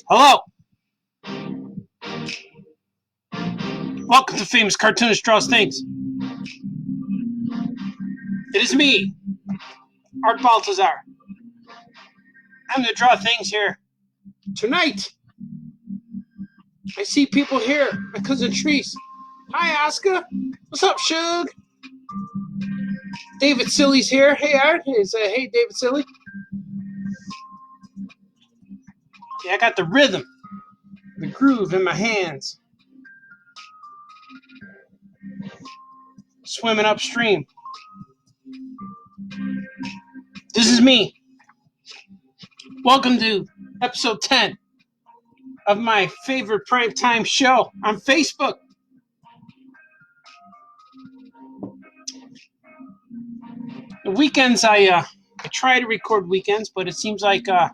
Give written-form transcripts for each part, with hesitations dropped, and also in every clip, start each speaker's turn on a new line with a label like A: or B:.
A: Hello. Welcome to Famous Cartoonist Draws Things. It is me, Art Baltazar. I'm going to draw things here. Tonight, I see people here. My cousin Treese. Hi, Oscar. What's up, Shug? David Silly's here. Hey, Art. Hey, David Silly. Yeah, I got the rhythm, the groove in my hands. Swimming upstream. This is me. Welcome to episode 10 of my favorite primetime show on Facebook. The weekends, I try to record weekends, but it seems like I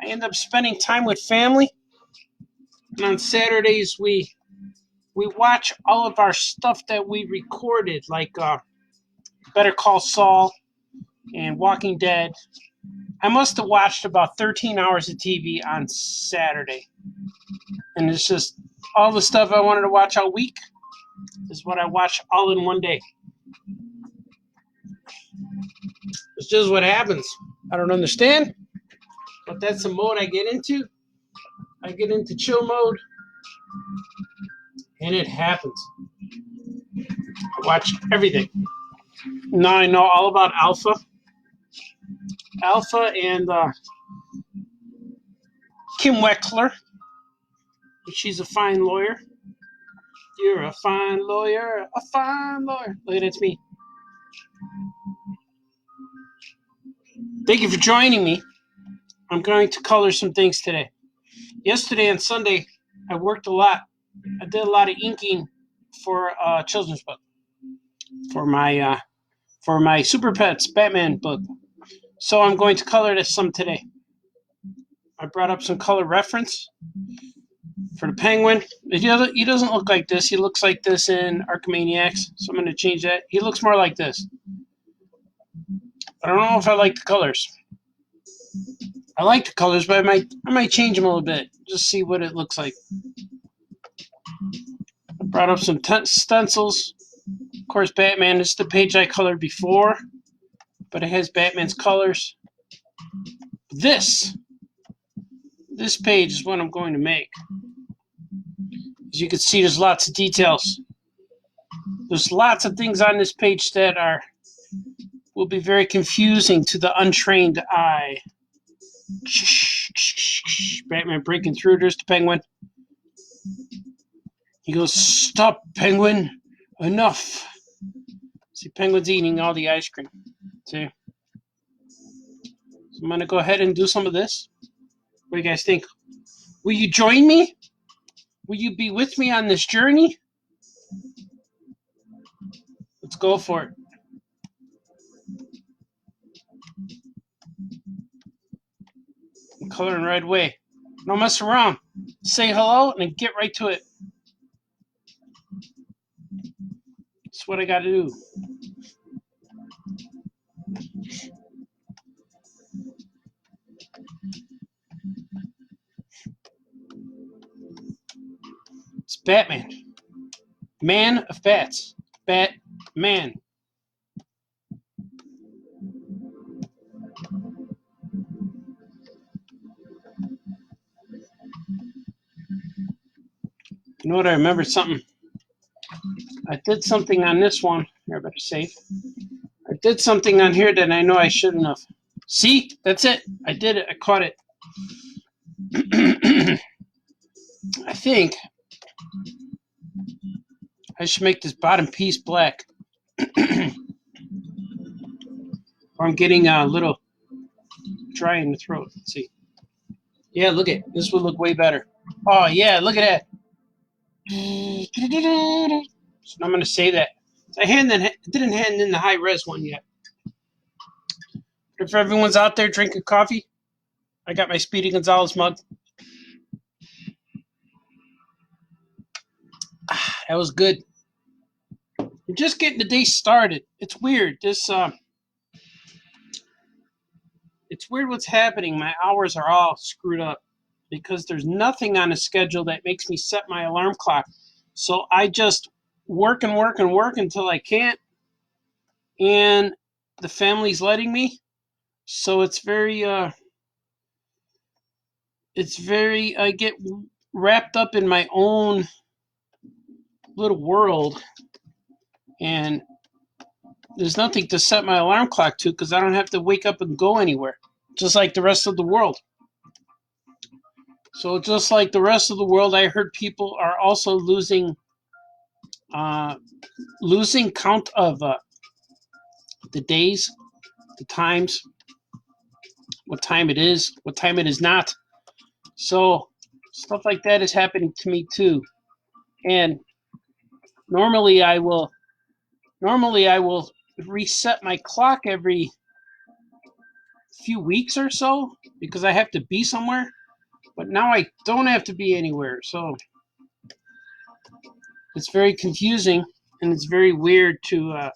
A: end up spending time with family. And on Saturdays, we watch all of our stuff that we recorded, like Better Call Saul and Walking Dead. I must have watched about 13 hours of TV on Saturday. And it's just all the stuff I wanted to watch all week is what I watch all in one day. It's just what happens. I don't understand, but that's the mode I get into. I get into chill mode, and it happens. I watch everything. Now I know all about Alpha. Alpha and Kim Weckler. She's a fine lawyer. You're a fine lawyer, a fine lawyer. Look, that's me. Thank you for joining me. I'm going to color some things today. Yesterday and Sunday, I worked a lot. I did a lot of inking for a children's book. For my Super Pets Batman book. So I'm going to color this some today. I brought up some color reference for the Penguin. He doesn't look like this. He looks like this in Archimaniacs. So I'm going to change that. He looks more like this. I don't know if I like the colors. I like the colors, but I might change them a little bit. Just see what it looks like. I brought up some stencils. Of course, Batman. This is the page I colored before, but it has Batman's colors. This page is what I'm going to make. As you can see, there's lots of details. There's lots of things on this page that will be very confusing to the untrained eye. Batman breaking through. There's the Penguin. He goes, "Stop, Penguin. Enough." See, Penguin's eating all the ice cream. See? So I'm going to go ahead and do some of this. What do you guys think? Will you join me? Will you be with me on this journey? Let's go for it. I'm coloring right away. Don't mess around. Say hello and then get right to it. That's what I got to do. It's Batman. Man of bats. Batman. You know what? I remember something. I did something on this one. Here, I better save. I did something on here that I know I shouldn't have. See? That's it. I did it. I caught it. I think I should make this bottom piece black. Or I'm getting a little dry in the throat. Let's see. Yeah, look at it. This would look way better. Oh, yeah, look at that. So I'm going to say that. I didn't hand in the high res one yet. But if everyone's out there drinking coffee, I got my Speedy Gonzalez mug. That was good. We're just getting the day started. It's weird. It's weird what's happening. My hours are all screwed up because there's nothing on the schedule that makes me set my alarm clock. So I just work and work and work until I can't, and the family's letting me. So it's very I get wrapped up in my own little world, and there's nothing to set my alarm clock to because I don't have to wake up and go anywhere, just like the rest of the world. So just like the rest of the world, I heard people are also losing count of the days, the times, what time it is, what time it is not. So stuff like that is happening to me too. And normally I will reset my clock every few weeks or so because I have to be somewhere. But now I don't have to be anywhere. So it's very confusing and it's very weird to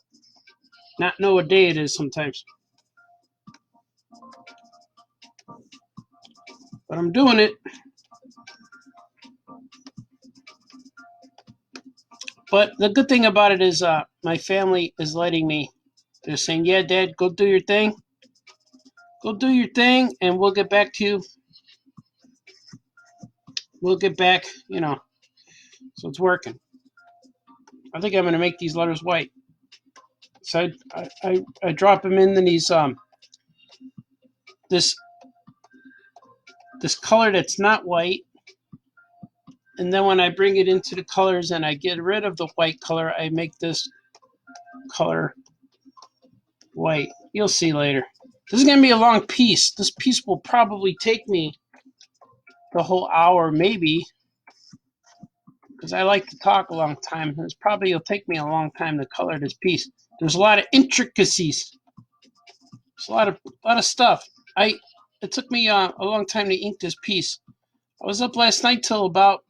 A: not know what day it is sometimes. But I'm doing it. But the good thing about it is my family is letting me. They're saying, yeah, Dad, go do your thing. Go do your thing, and we'll get back to you. We'll get back, So it's working. I think I'm going to make these letters white. So I drop them in these this color that's not white, and then when I bring it into the colors and I get rid of the white color, I make this color white. You'll see later. This is going to be a long piece. This piece will probably take me the whole hour, maybe, because I like to talk a long time. It'll take me a long time to color this piece. There's a lot of intricacies. There's a lot of stuff. It took me a long time to ink this piece. I was up last night till about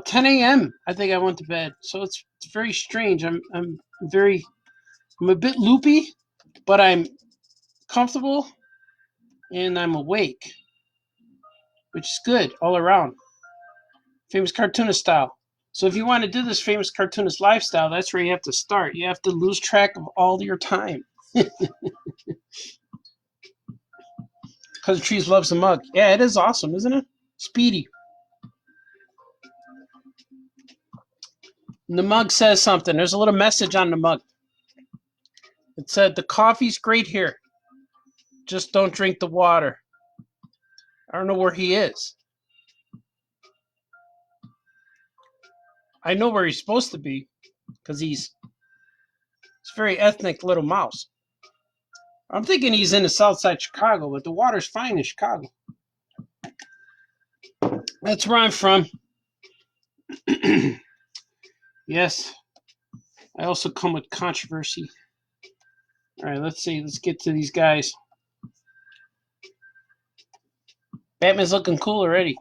A: 10 a.m. I think I went to bed. So it's very strange. I'm a bit loopy, but I'm comfortable and I'm awake, which is good all around. Famous Cartoonist style. So if you want to do this Famous Cartoonist lifestyle, that's where you have to start. You have to lose track of all your time. Because Trees loves the mug. Yeah, it is awesome, isn't it? Speedy. And the mug says something. There's a little message on the mug. It said, the coffee's great here. Just don't drink the water. I don't know where he is. I know where he's supposed to be because he's a very ethnic little mouse. I'm thinking he's in the south side of Chicago, but the water's fine in Chicago. That's where I'm from. Yes. I also come with controversy. All right, let's see. Let's get to these guys. Batman's looking cool already.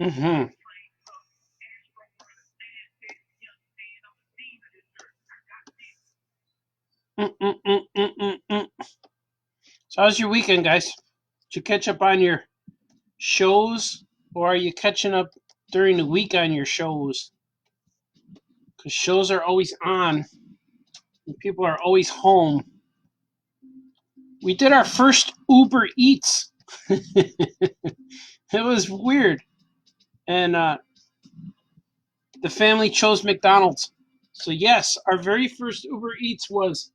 A: Mm-hmm. Mm, mm, mm, mm, mm, mm. So how's your weekend, guys? Did you catch up on your shows, or are you catching up during the week on your shows? Because shows are always on, and people are always home. We did our first Uber Eats. It was weird, and the family chose McDonald's. So yes, our very first Uber Eats was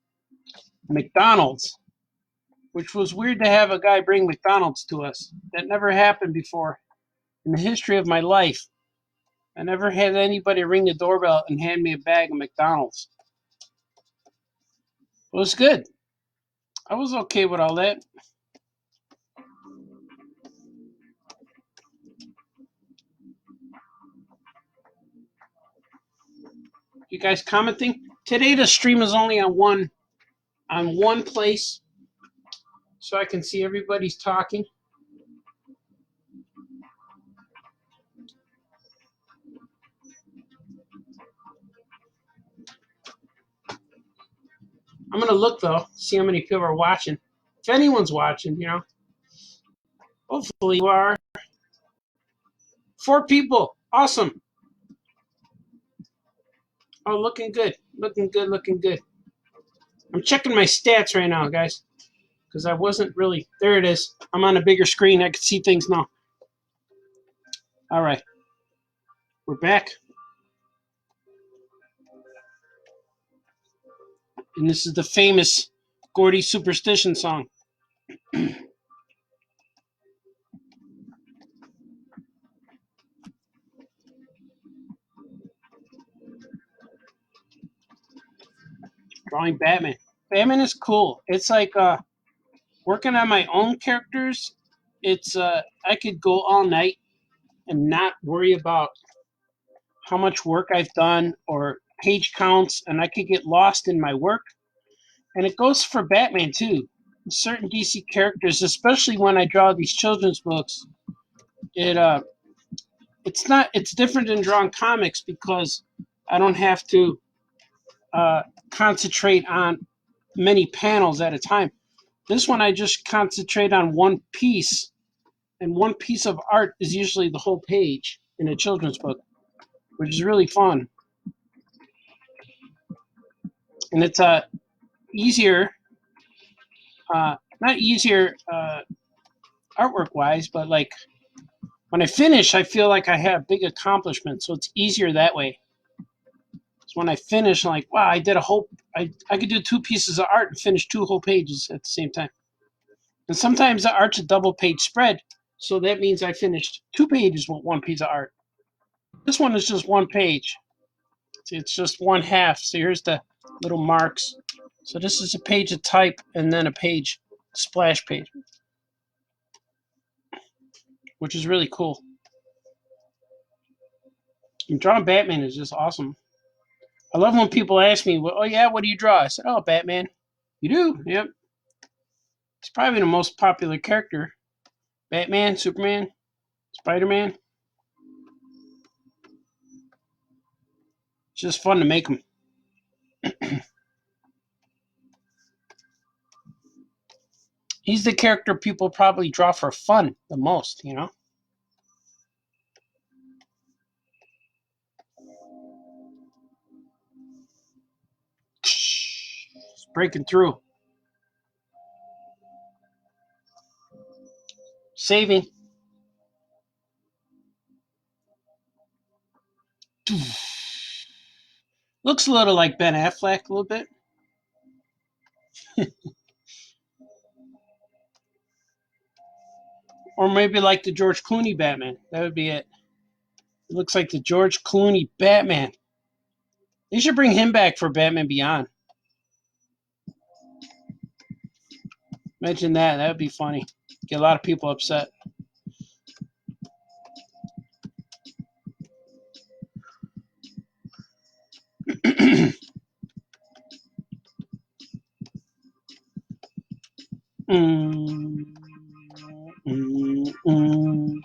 A: McDonald's, which was weird to have a guy bring McDonald's to us. That never happened before in the history of my life. I never had anybody ring the doorbell and hand me a bag of McDonald's. It was good. I was okay with all that. You guys commenting? Today the stream is only on one place, so I can see everybody's talking. I'm gonna look though, see how many people are watching. If anyone's watching, hopefully you are. 4 people. Awesome. Oh, looking good. Looking good, looking good. I'm checking my stats right now, guys, because I wasn't really. There it is. I'm on a bigger screen. I can see things now. All right. We're back. And this is the famous Gordy Superstition song. Drawing Batman. Batman is cool. It's like working on my own characters. It's I could go all night and not worry about how much work I've done or page counts, and I could get lost in my work. And it goes for Batman too. Certain DC characters, especially when I draw these children's books, it it's different than drawing comics because I don't have to concentrate on many panels at a time. This one I just concentrate on one piece, and one piece of art is usually the whole page in a children's book, which is really fun. And it's easier, not easier artwork wise, but like when I finish, I feel like I had a big accomplishment, so it's easier that way. So when I finish, I'm like, wow, I did a whole. I could do 2 pieces of art and finish 2 whole pages at the same time. And sometimes the art's a double page spread, so that means I finished 2 pages with 1 piece of art. This one is just 1 page. It's just 1/2. So here's the little marks. So this is a page of type and then a page, splash page, which is really cool. And drawing Batman is just awesome. I love when people ask me, well, oh yeah, what do you draw? I said, oh, Batman. You do? Yep. He's probably the most popular character. Batman, Superman, Spider-Man. It's just fun to make them. He's the character people probably draw for fun the most. It's breaking through. Saving. Looks a little like Ben Affleck, a little bit. Or maybe like the George Clooney Batman. That would be it. It looks like the George Clooney Batman. They should bring him back for Batman Beyond. Imagine that. That would be funny. Get a lot of people upset. Mm, mm, mm.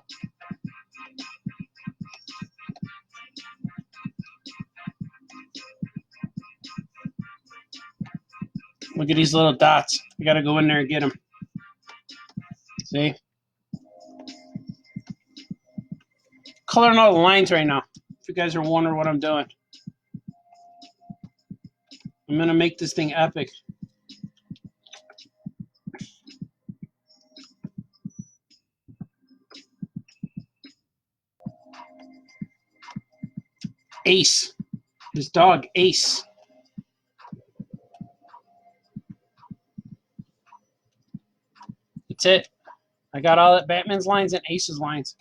A: Look at these little dots. I gotta go in there and get them. See? Coloring all the lines right now. If you guys are wondering what I'm doing. I'm gonna make this thing epic. Ace. This dog, Ace. That's it. I got all that Batman's lines and Ace's lines.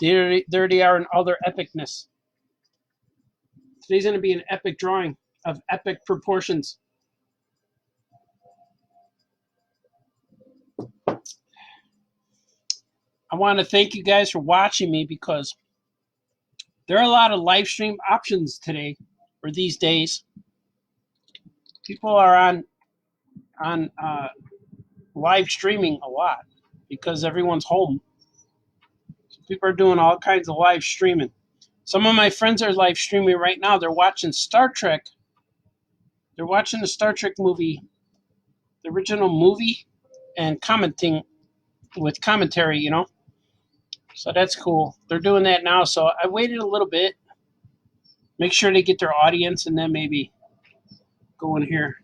A: There they are in all their epicness. Today's going to be an epic drawing of epic proportions. I want to thank you guys for watching me because there are a lot of live stream options today or these days. People are on live streaming a lot because everyone's home. So people are doing all kinds of live streaming. Some of my friends are live streaming right now. They're watching Star Trek. They're watching the Star Trek movie, the original movie, and commenting with commentary, you know. So that's cool. They're doing that now. So I waited a little bit, make sure they get their audience, and then maybe go in here.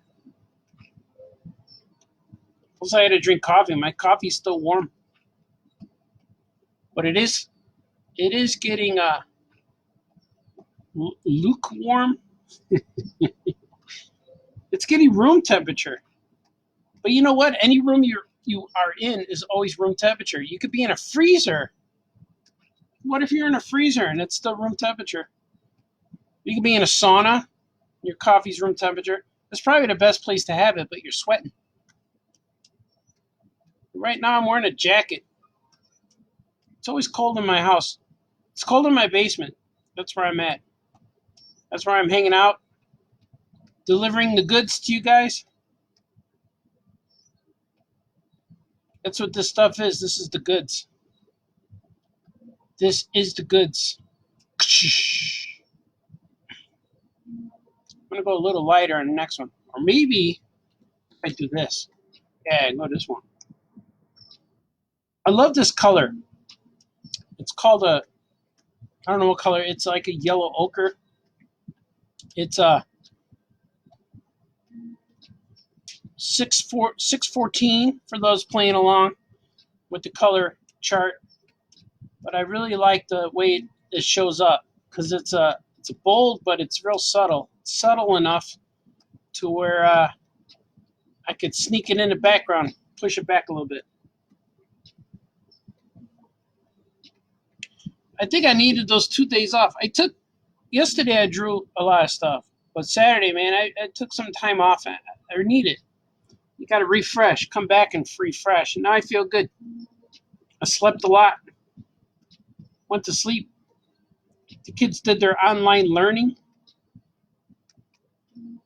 A: Also, I had to drink coffee. My coffee's still warm, but it is getting lukewarm. It's getting room temperature. But you know what? Any room you are in is always room temperature. You could be in a freezer. What if you're in a freezer and it's still room temperature? You could be in a sauna. Your coffee's room temperature. It's probably the best place to have it, but you're sweating. Right now, I'm wearing a jacket. It's always cold in my house. It's cold in my basement. That's where I'm at. That's where I'm hanging out, delivering the goods to you guys. That's what this stuff is. This is the goods. This is the goods. I'm going to go a little lighter on the next one. Or maybe I do this. Yeah, go this one. I love this color. It's called I don't know what color. It's like a yellow ochre. It's a 614 for those playing along with the color chart. But I really like the way it shows up because it's a bold, but it's real subtle. It's subtle enough to where I could sneak it in the background, push it back a little bit. I think I needed those 2 days off. Yesterday I drew a lot of stuff, but Saturday, man, I took some time off. I need it. You got to refresh, come back and refresh. And now I feel good. I slept a lot, went to sleep. The kids did their online learning. You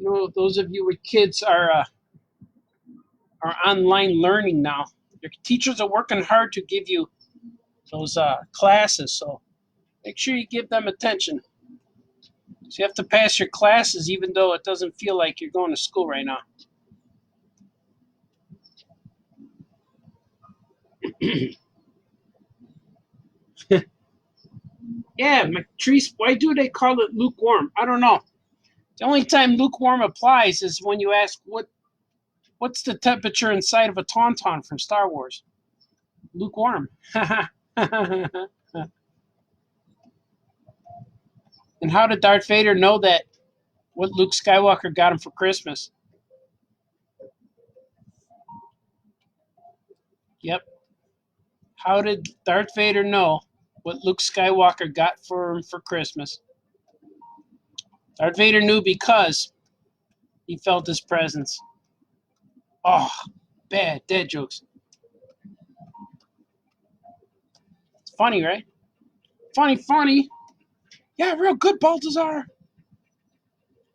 A: know, those of you with kids are online learning now. Your teachers are working hard to give you those classes, so make sure you give them attention. So you have to pass your classes even though it doesn't feel like you're going to school right now. Yeah, Matrice, why do they call it lukewarm? I don't know. The only time lukewarm applies is when you ask what's the temperature inside of a tauntaun from Star Wars? Lukewarm. And how did Darth Vader know that what Luke Skywalker got him for Christmas? Yep. How did Darth Vader know what Luke Skywalker got for him for Christmas? Darth Vader knew because he felt his presence. Oh, bad dad jokes. It's funny, right? Funny. Yeah, real good, Baltazar. I'm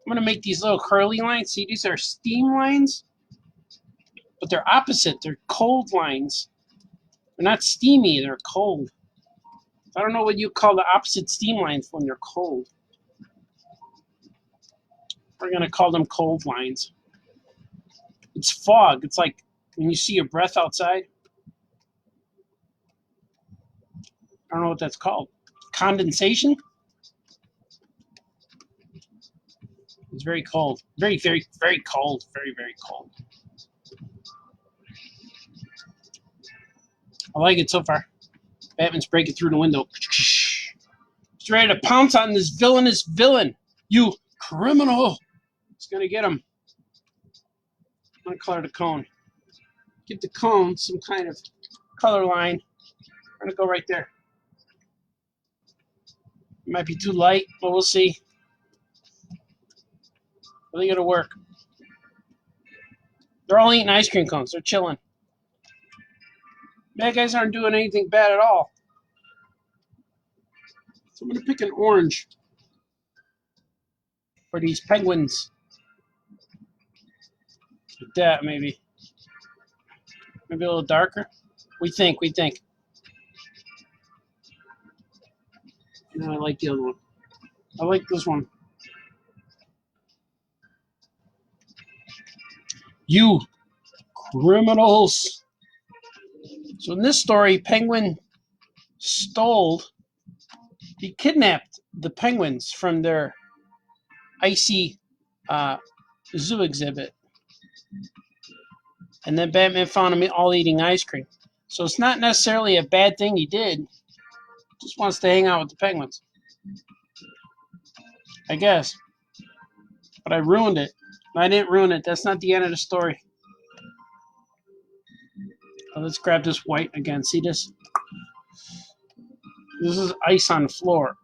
A: going to make these little curly lines. See, these are steam lines, but they're opposite. They're cold lines. They're not steamy, they're cold. I don't know what you call the opposite steam lines when they're cold. We're going to call them cold lines. It's fog. It's like when you see your breath outside. I don't know what that's called. Condensation? It's very cold. Very, very, very cold. Very, very cold. I like it so far. Batman's breaking through the window. He's ready to pounce on this villainous villain. You criminal! He's going to get him. I'm going to color the cone. Give the cone some kind of color line. I'm going to go right there. It might be too light, but we'll see. I think it'll work. They're all eating ice cream cones. They're chilling. Bad guys aren't doing anything bad at all. So I'm going to pick an orange for these penguins. Like that, maybe. Maybe a little darker. We think. No, I like the other one. I like this one. You criminals. So in this story, Penguin he kidnapped the penguins from their icy zoo exhibit. And then Batman found them all eating ice cream. So it's not necessarily a bad thing he did. Just wants to hang out with the penguins. I guess. But I ruined it. I didn't ruin it. That's not the end of the story. Let's grab this white again. See this? This is ice on the floor.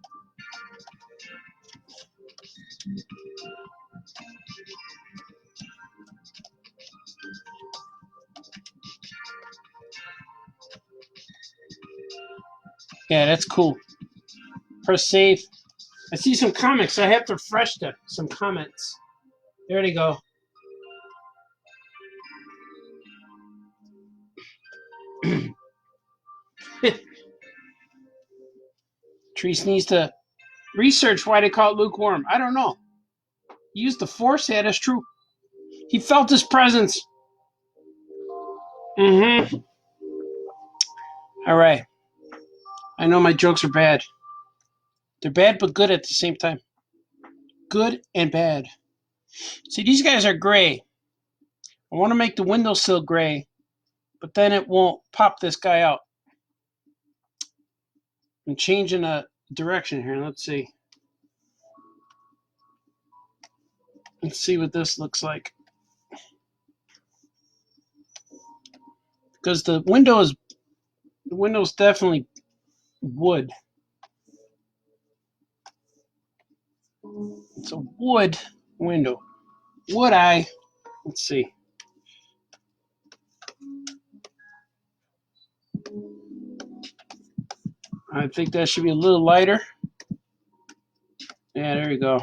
A: Yeah, that's cool. Press save. I see some comics. I have to refresh them. Some comments. There they go. Treese needs to research why they call it lukewarm. I don't know. He used the force. Yeah, that's true. He felt his presence. Mm-hmm. All right. I know my jokes are bad. They're bad but good at the same time. Good and bad. See, these guys are gray. I want to make the windowsill gray, but then it won't pop this guy out. I'm changing a direction here. Let's see. Let's see what this looks like. Because the window's definitely wood. It's a wood window. Would I? Let's see. I think that should be a little lighter. Yeah, there you go.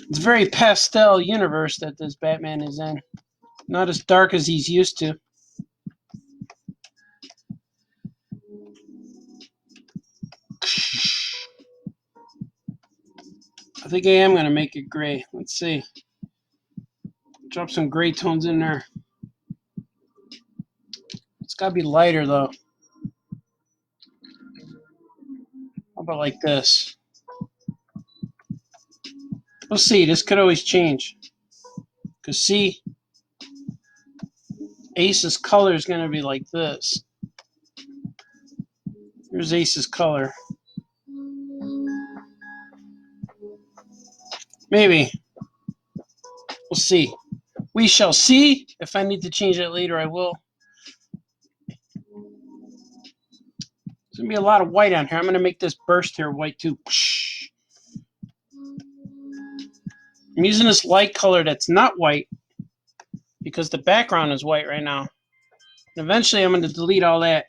A: It's a very pastel universe that this Batman is in. Not as dark as he's used to. I think I am going to make it gray. Let's see. Drop some gray tones in there. It's got to be lighter, though. How about like this? We'll see. This could always change. Because, see, Ace's color is going to be like this. Here's Ace's color. Maybe. We'll see. We shall see. If I need to change that later, I will. There's going to be a lot of white on here. I'm going to make this burst here white too. I'm using this light color that's not white because the background is white right now. And eventually I'm going to delete all that.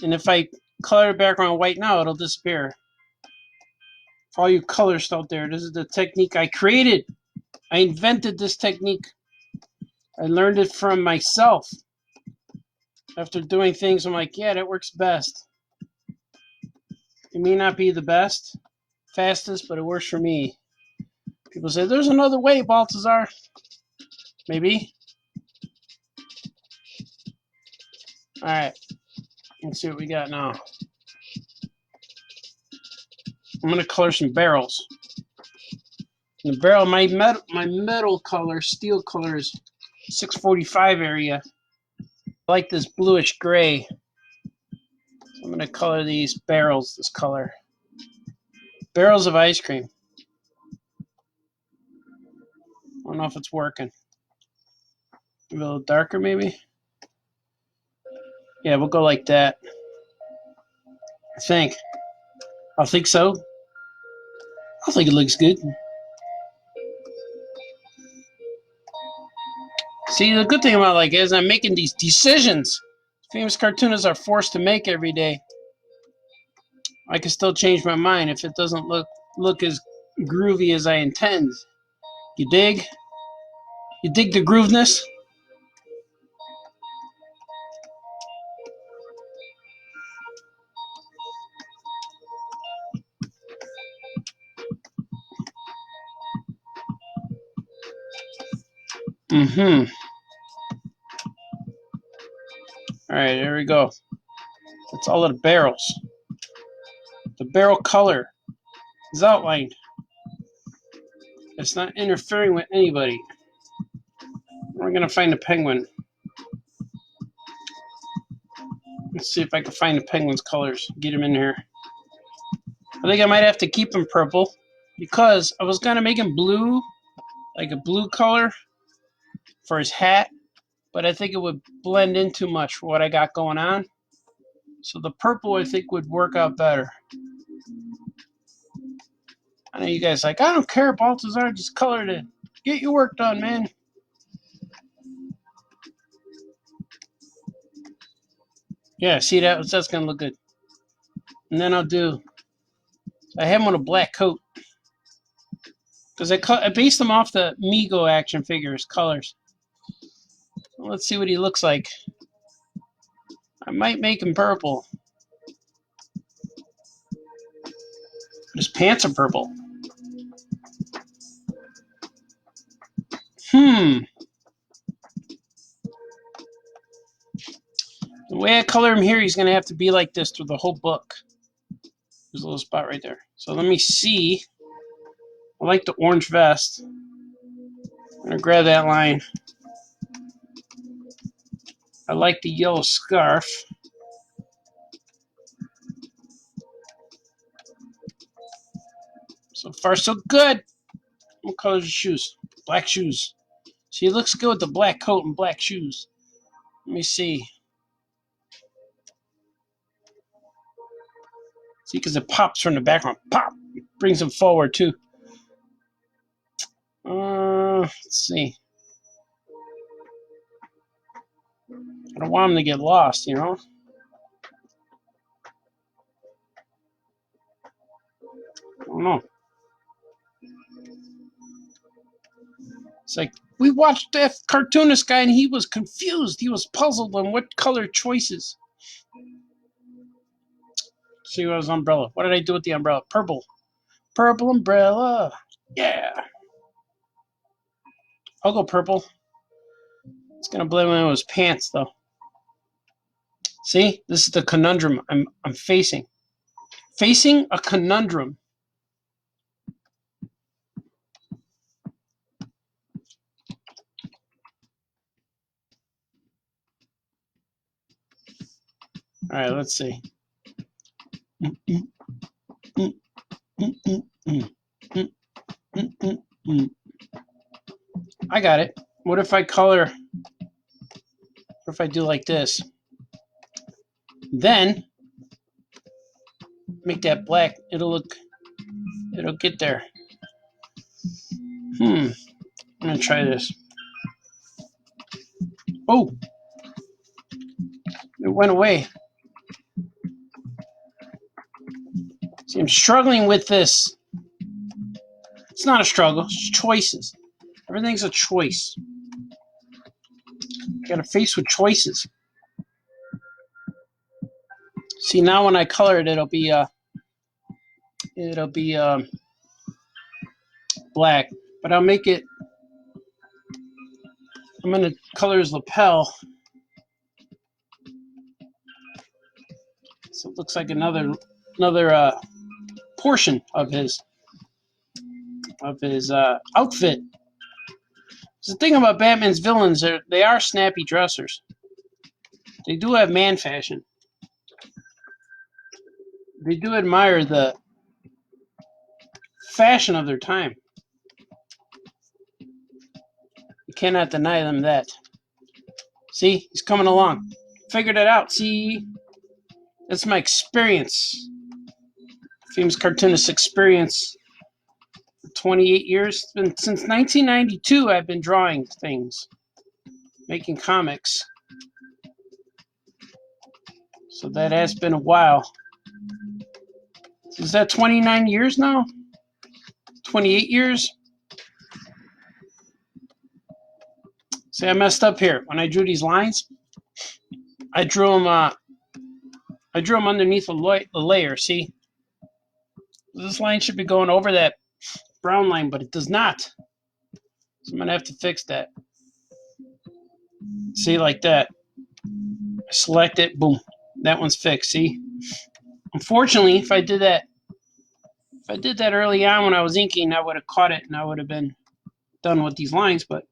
A: And if I color the background white now, it'll disappear. For all you colorists out there, this is the technique I created. I invented this technique. I learned it from myself. After doing things, I'm like, yeah, that works best. It may not be the best, fastest, but it works for me. People say, there's another way, Baltazar. Maybe. Alright. Let's see what we got now. I'm going to color some barrels. And the barrel, my metal color, steel color is 645 area. I like this bluish gray. So I'm going to color these barrels this color. Barrels of ice cream. I don't know if it's working. A little darker, maybe? Yeah, we'll go like that. I think. I think so. I think it looks good. See, the good thing about like is I'm making these decisions famous cartoonists are forced to make every day. I can still change my mind if it doesn't look as groovy as I intend. You dig? You dig the grooveness? Mm-hmm. All right, there we go. That's all of the barrels. The barrel color is outlined. It's not interfering with anybody. We're gonna find a penguin. Let's see if I can find the penguin's colors. Get him in here. I think I might have to keep him purple because I was gonna make him blue, like a blue color for his hat, but I think it would blend in too much for what I got going on. So the purple I think would work out better. I know you guys are like, I don't care, Baltazar, just colored it. Get your work done, man. Yeah, see that's gonna look good. And then I have him on a black coat. Because I based them off the Mego action figures colors. Let's see what he looks like. I might make him purple. His pants are purple. The way I color him here, he's going to have to be like this through the whole book. There's a little spot right there. So let me see. I like the orange vest. I'm going to grab that line. I like the yellow scarf. So far, so good. What color's his shoes? Black shoes. See, it looks good with the black coat and black shoes. Let me see. See, because it pops from the background. Pop! It brings him forward, too. Let's see. I don't want him to get lost, you know? I don't know. It's like, we watched that cartoonist guy and he was confused. He was puzzled on what color choices. See what was umbrella. What did I do with the umbrella? Purple. Purple umbrella. Yeah. I'll go purple. It's gonna blend in with his pants though. See? This is the conundrum I'm facing. Facing a conundrum. Alright, let's see. I got it. What if I color? What if I do like this? Then make that black. It'll get there. I'm gonna try this. Oh, it went away. See, I'm struggling with this. It's not a struggle, it's choices. Everything's a choice. You gotta face with choices. See, now when I color it, it'll be black, but I'll make it. I'm gonna color his lapel, so it looks like another portion of his outfit. The thing about Batman's villains, they are snappy dressers. They do have man fashion. They do admire the fashion of their time. You cannot deny them that. See, he's coming along. Figured it out. See, that's my experience. Famous cartoonist experience. 28 years. It's been since 1992. I've been drawing things, making comics. So that has been a while. Is that 29 years now? 28 years? See, I messed up here. When I drew these lines, I drew them underneath a layer. See, this line should be going over that brown line, but it does not. So I'm gonna have to fix that. See, like that. I select it, boom. That one's fixed. See. Unfortunately, if I did that early on when I was inking, I would have caught it and I would have been done with these lines. But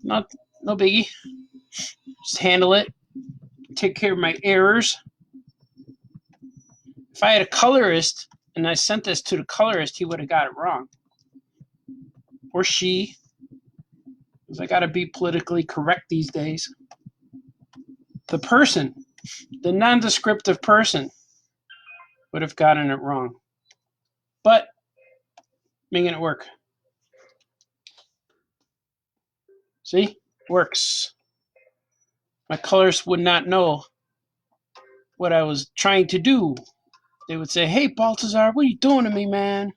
A: no biggie. Just handle it. Take care of my errors. If I had a colorist and I sent this to the colorist, he would have got it wrong. Or she. Because I got to be politically correct these days. The person, the non-descriptive person, would have gotten it wrong. But making it work. See? Works. My colorist would not know what I was trying to do. They would say, "Hey, Baltazar, what are you doing to me, man?"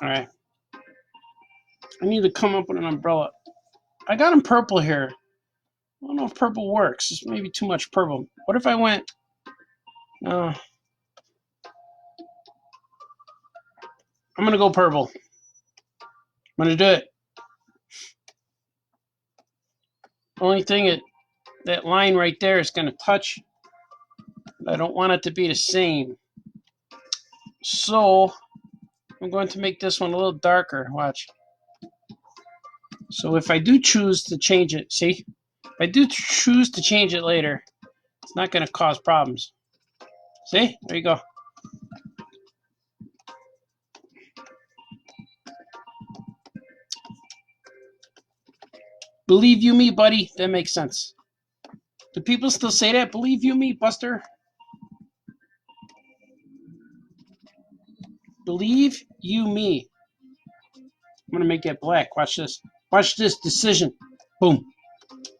A: All right. I need to come up with an umbrella. I got him purple here. I don't know if purple works. It's maybe too much purple. What if I went... No. I'm going to go purple. I'm going to do it. Only thing, that line right there is going to touch. I don't want it to be the same. So, I'm going to make this one a little darker. Watch. So if I do choose to change it, see? If I do choose to change it later, it's not going to cause problems. See? There you go. Believe you me, buddy. That makes sense. Do people still say that? Believe you me, Buster? Believe you me. I'm going to make that black. Watch this. Watch this decision. Boom.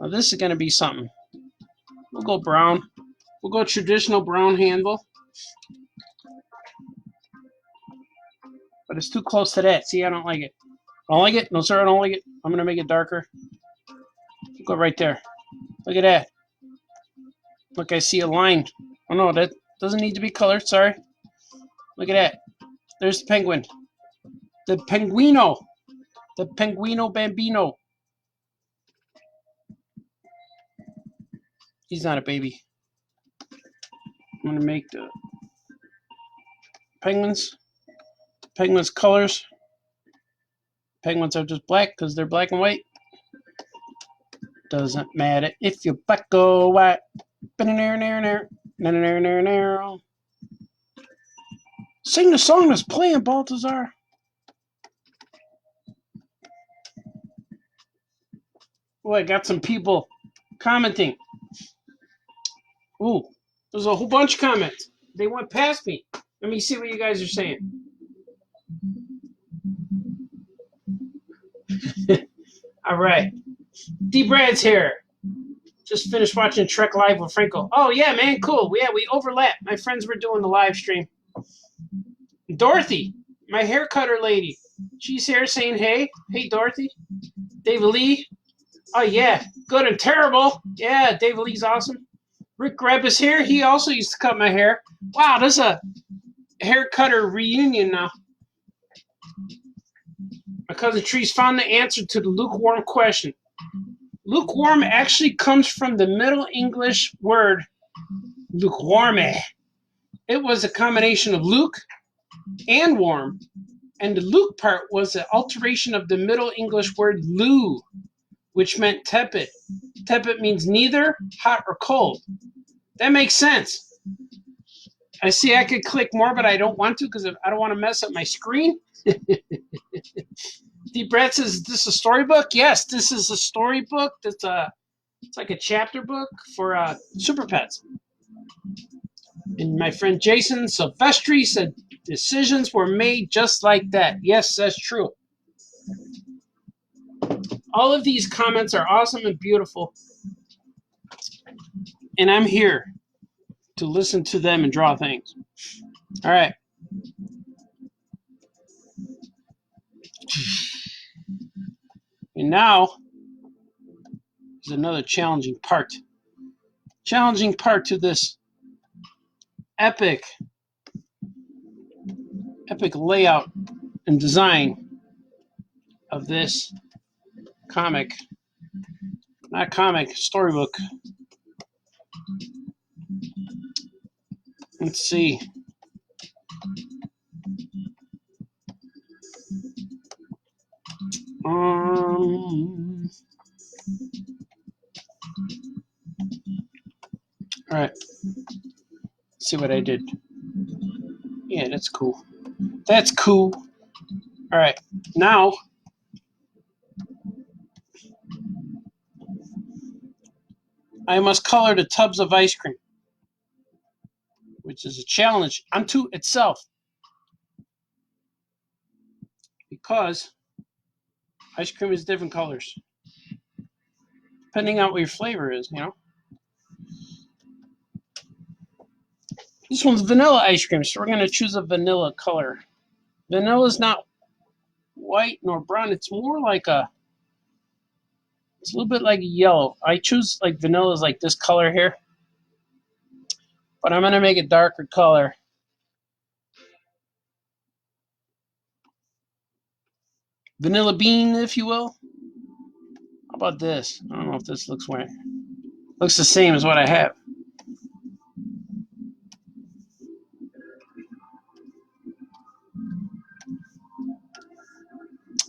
A: Now this is going to be something. We'll go brown. We'll go traditional brown handle. But it's too close to that. See, I don't like it. I don't like it. No, sir, I don't like it. I'm going to make it darker. Go right there. Look at that. Look, I see a line. Oh, no, that doesn't need to be colored. Sorry. Look at that. There's the penguin. The penguino. The penguino bambino. He's not a baby. I'm going to make the penguins. Penguins colors. Penguins are just black because they're black and white. Doesn't matter if you're black or white. Sing the song that's playing, Baltazar. Oh, I got some people commenting. Ooh, there's a whole bunch of comments. They went past me. Let me see what you guys are saying. All right. D. Brad's here. Just finished watching Trek Live with Franco. Oh, yeah, man, cool. Yeah, we overlap. My friends were doing the live stream. Dorothy, my hair cutter lady. She's here saying hey. Hey, Dorothy. David Lee. Oh, yeah. Good and terrible. Yeah, David Lee's awesome. Rick Greb is here. He also used to cut my hair. Wow, there's a hair cutter reunion now. My cousin Trees found the answer to the lukewarm question. Lukewarm actually comes from the Middle English word lukewarme. It was a combination of luke and warm, and the luke part was an alteration of the Middle English word lu, which meant tepid. Tepid means neither hot or cold. That makes sense. I see I could click more, but I don't want to because I don't want to mess up my screen. Deep Breath says, is this a storybook? Yes, this is a storybook. It's like a chapter book for Super Pets. And my friend Jason Silvestri said, decisions were made just like that. Yes, that's true. All of these comments are awesome and beautiful. And I'm here to listen to them and draw things. All right. And now is another challenging part. Challenging part to this epic layout and design of this storybook. Let's see. All right. Let's see what I did. Yeah, that's cool. That's cool. All right. Now, I must color the tubs of ice cream, which is a challenge unto itself, because ice cream is different colors, depending on what your flavor is, you know. This one's vanilla ice cream, so we're going to choose a vanilla color. Vanilla is not white nor brown. It's more like it's a little bit like yellow. I choose like vanilla is like this color here, but I'm going to make a darker color. Vanilla bean, if you will. How about this? I don't know if this looks right. Looks the same as what I have.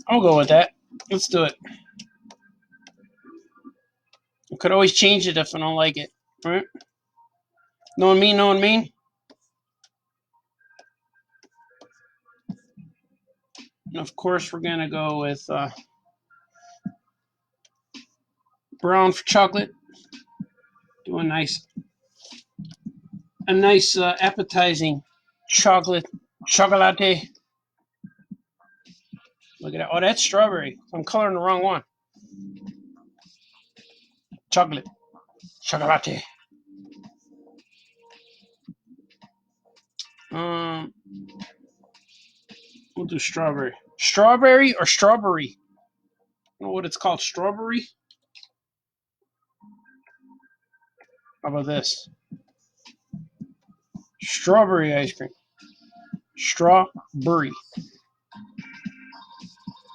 A: I'll go with that. Let's do it. I could always change it if I don't like it, right? Knowing me. And of course, we're going to go with brown for chocolate. Do a nice appetizing chocolate. Look at that. Oh, that's strawberry. I'm coloring the wrong one. Chocolate. We'll do strawberry. Strawberry or strawberry? I don't know what it's called. Strawberry? How about this? Strawberry ice cream. Strawberry.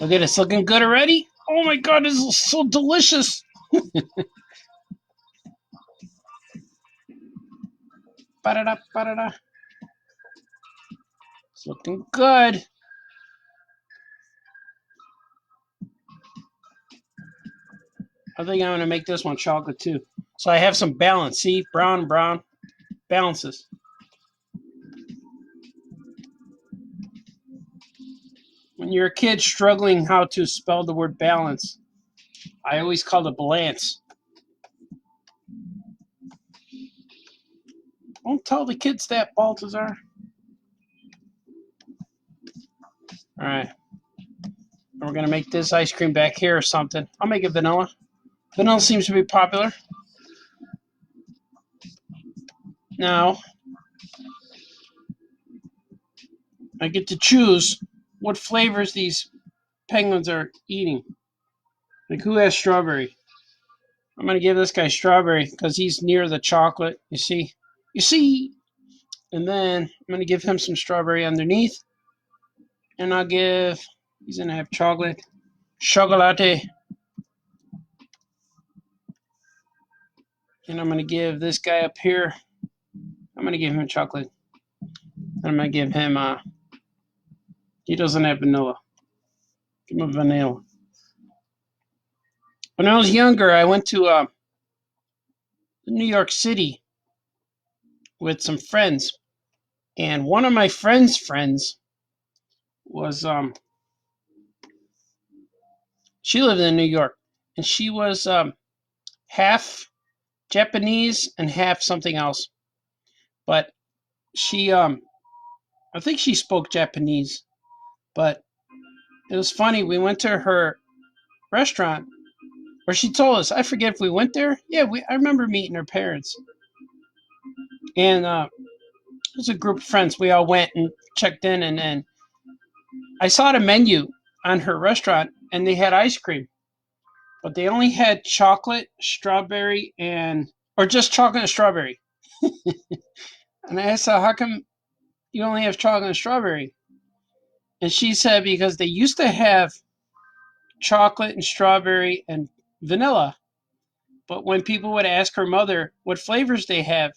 A: Look at it. It's looking good already. Oh my God, this is so delicious. Ba-da-da, ba-da-da. It's looking good. I think I'm going to make this one chocolate too. So I have some balance. See? Brown, balances. When you're a kid struggling how to spell the word balance, I always call it balance. Don't tell the kids that, Baltazar. All right. And we're going to make this ice cream back here or something. I'll make it vanilla. Vanilla seems to be popular. Now, I get to choose what flavors these penguins are eating. Like, who has strawberry? I'm going to give this guy strawberry because he's near the chocolate. You see? And then I'm going to give him some strawberry underneath. And I'll give He's gonna have chocolate. Chocolate. And I'm gonna give this guy up here, I'm gonna give him chocolate. I'm gonna give him he doesn't have vanilla. Give him vanilla. When I was younger, I went to New York City with some friends, and one of my friends' friends was she lived in New York, and she was half Japanese and half something else. But she I think she spoke Japanese, but it was funny. We went to her restaurant where she told us. I forget if we went there. Yeah, I remember meeting her parents, and it was a group of friends. We all went and checked in, and then I saw the menu on her restaurant, and they had ice cream, but they only had chocolate, strawberry, or just chocolate and strawberry. And I asked her, how come you only have chocolate and strawberry? And she said because they used to have chocolate and strawberry and vanilla. But when people would ask her mother what flavors they have,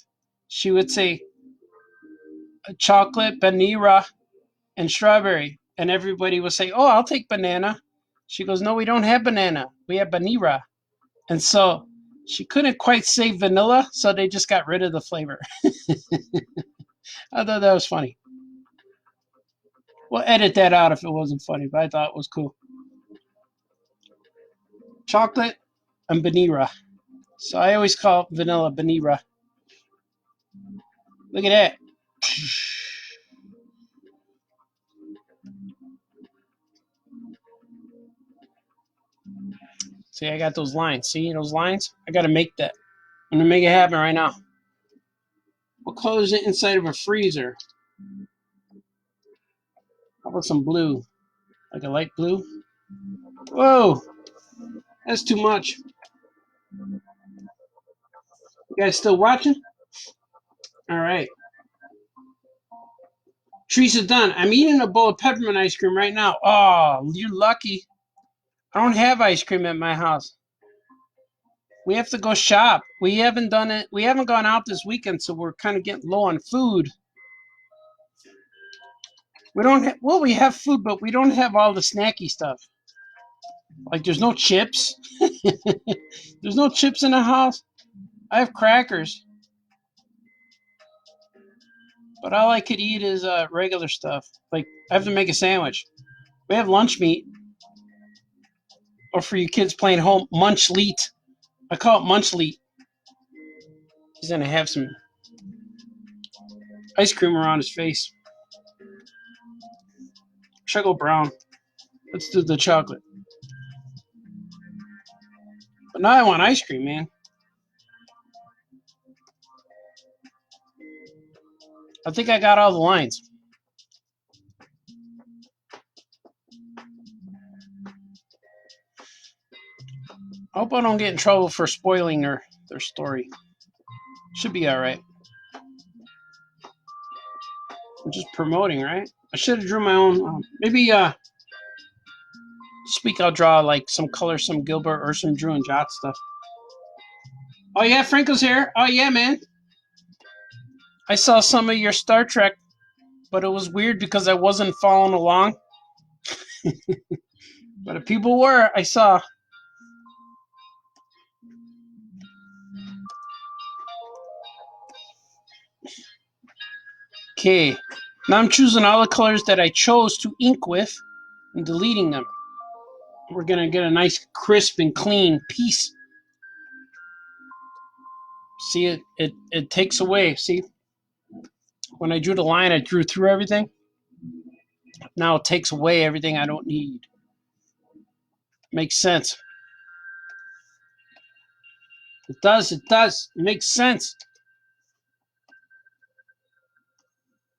A: she would say chocolate, vanilla, and strawberry. And everybody would say, oh, I'll take banana. She goes, no, we don't have banana. We have vanilla. And so she couldn't quite say vanilla, so they just got rid of the flavor. I thought that was funny. We'll edit that out if it wasn't funny, but I thought it was cool. Chocolate and vanilla. So I always call vanilla vanilla. Look at that. See, I got those lines. See those lines? I got to make that. I'm going to make it happen right now. What color is it inside of a freezer? How about some blue? Like a light blue? Whoa! That's too much. You guys still watching? All right. Teresa's done. I'm eating a bowl of peppermint ice cream right now. Oh, you're lucky. I don't have ice cream at my house. We have to go shop. We haven't done it. We haven't gone out this weekend, so we're kind of getting low on food. We don't have, well, we have food, but we don't have all the snacky stuff. Like there's no chips. There's no chips in the house. I have crackers, but all I could eat is regular stuff. Like I have to make a sandwich. We have lunch meat, or for you kids playing home, munchleet. I call it munchleet. He's gonna have some ice cream around his face. Should I go brown? Let's do the chocolate. But now I want ice cream, man. I think I got all the lines. I hope I don't get in trouble for spoiling their story. Should be all right. I'm just promoting, right? I should have drew my own. Maybe this week I'll draw like some color, some Gilbert or some Drew and Jot stuff. Oh yeah, Franco's here. Oh yeah, man. I saw some of your Star Trek, but it was weird because I wasn't following along. But if people were, I saw. Okay. Now I'm choosing all the colors that I chose to ink with and deleting them. We're going to get a nice crisp and clean piece. See, it takes away. See, when I drew the line, I drew through everything. Now it takes away everything I don't need. Makes sense. It does. It does. It makes sense.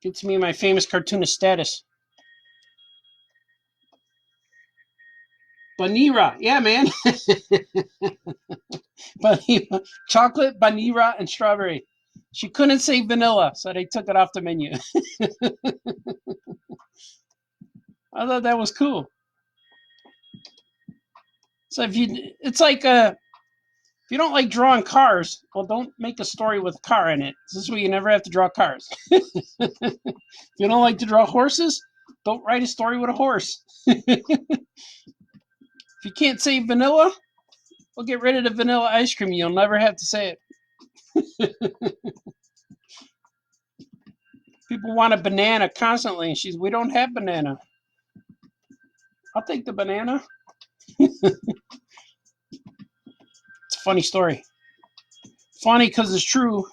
A: Gets me my famous cartoonist status. Vanilla. Yeah, man. Vanilla. Chocolate, vanilla, and strawberry. She couldn't say vanilla, so they took it off the menu. I thought that was cool. So it's like if you don't like drawing cars, well, don't make a story with a car in it. This way you never have to draw cars. If you don't like to draw horses, don't write a story with a horse. If you can't say vanilla, we'll get rid of the vanilla ice cream. You'll never have to say it. People want a banana constantly, and we don't have banana. I'll take the banana. It's a funny story. Funny because it's true.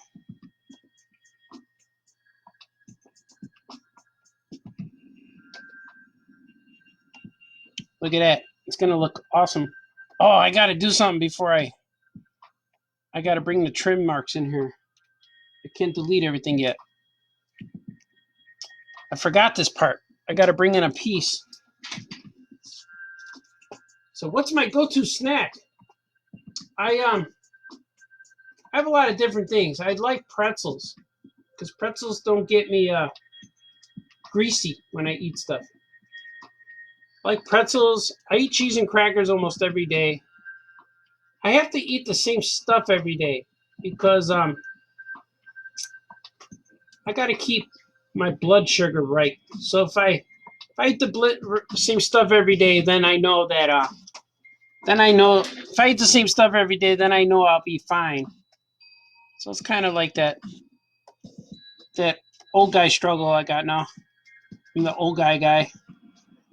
A: Look at that. It's going to look awesome. Oh, I got to do something before I got to bring the trim marks in here. I can't delete everything yet. I forgot this part. I got to bring in a piece. So what's my go-to snack? I have a lot of different things. I like pretzels because pretzels don't get me greasy when I eat stuff. I like pretzels. I eat cheese and crackers almost every day. I have to eat the same stuff every day because I got to keep my blood sugar right. So if I eat the same stuff every day, then I know that then I know if I eat the same stuff every day, then I know I'll be fine. So it's kind of like that old guy struggle I got now. I'm the old guy.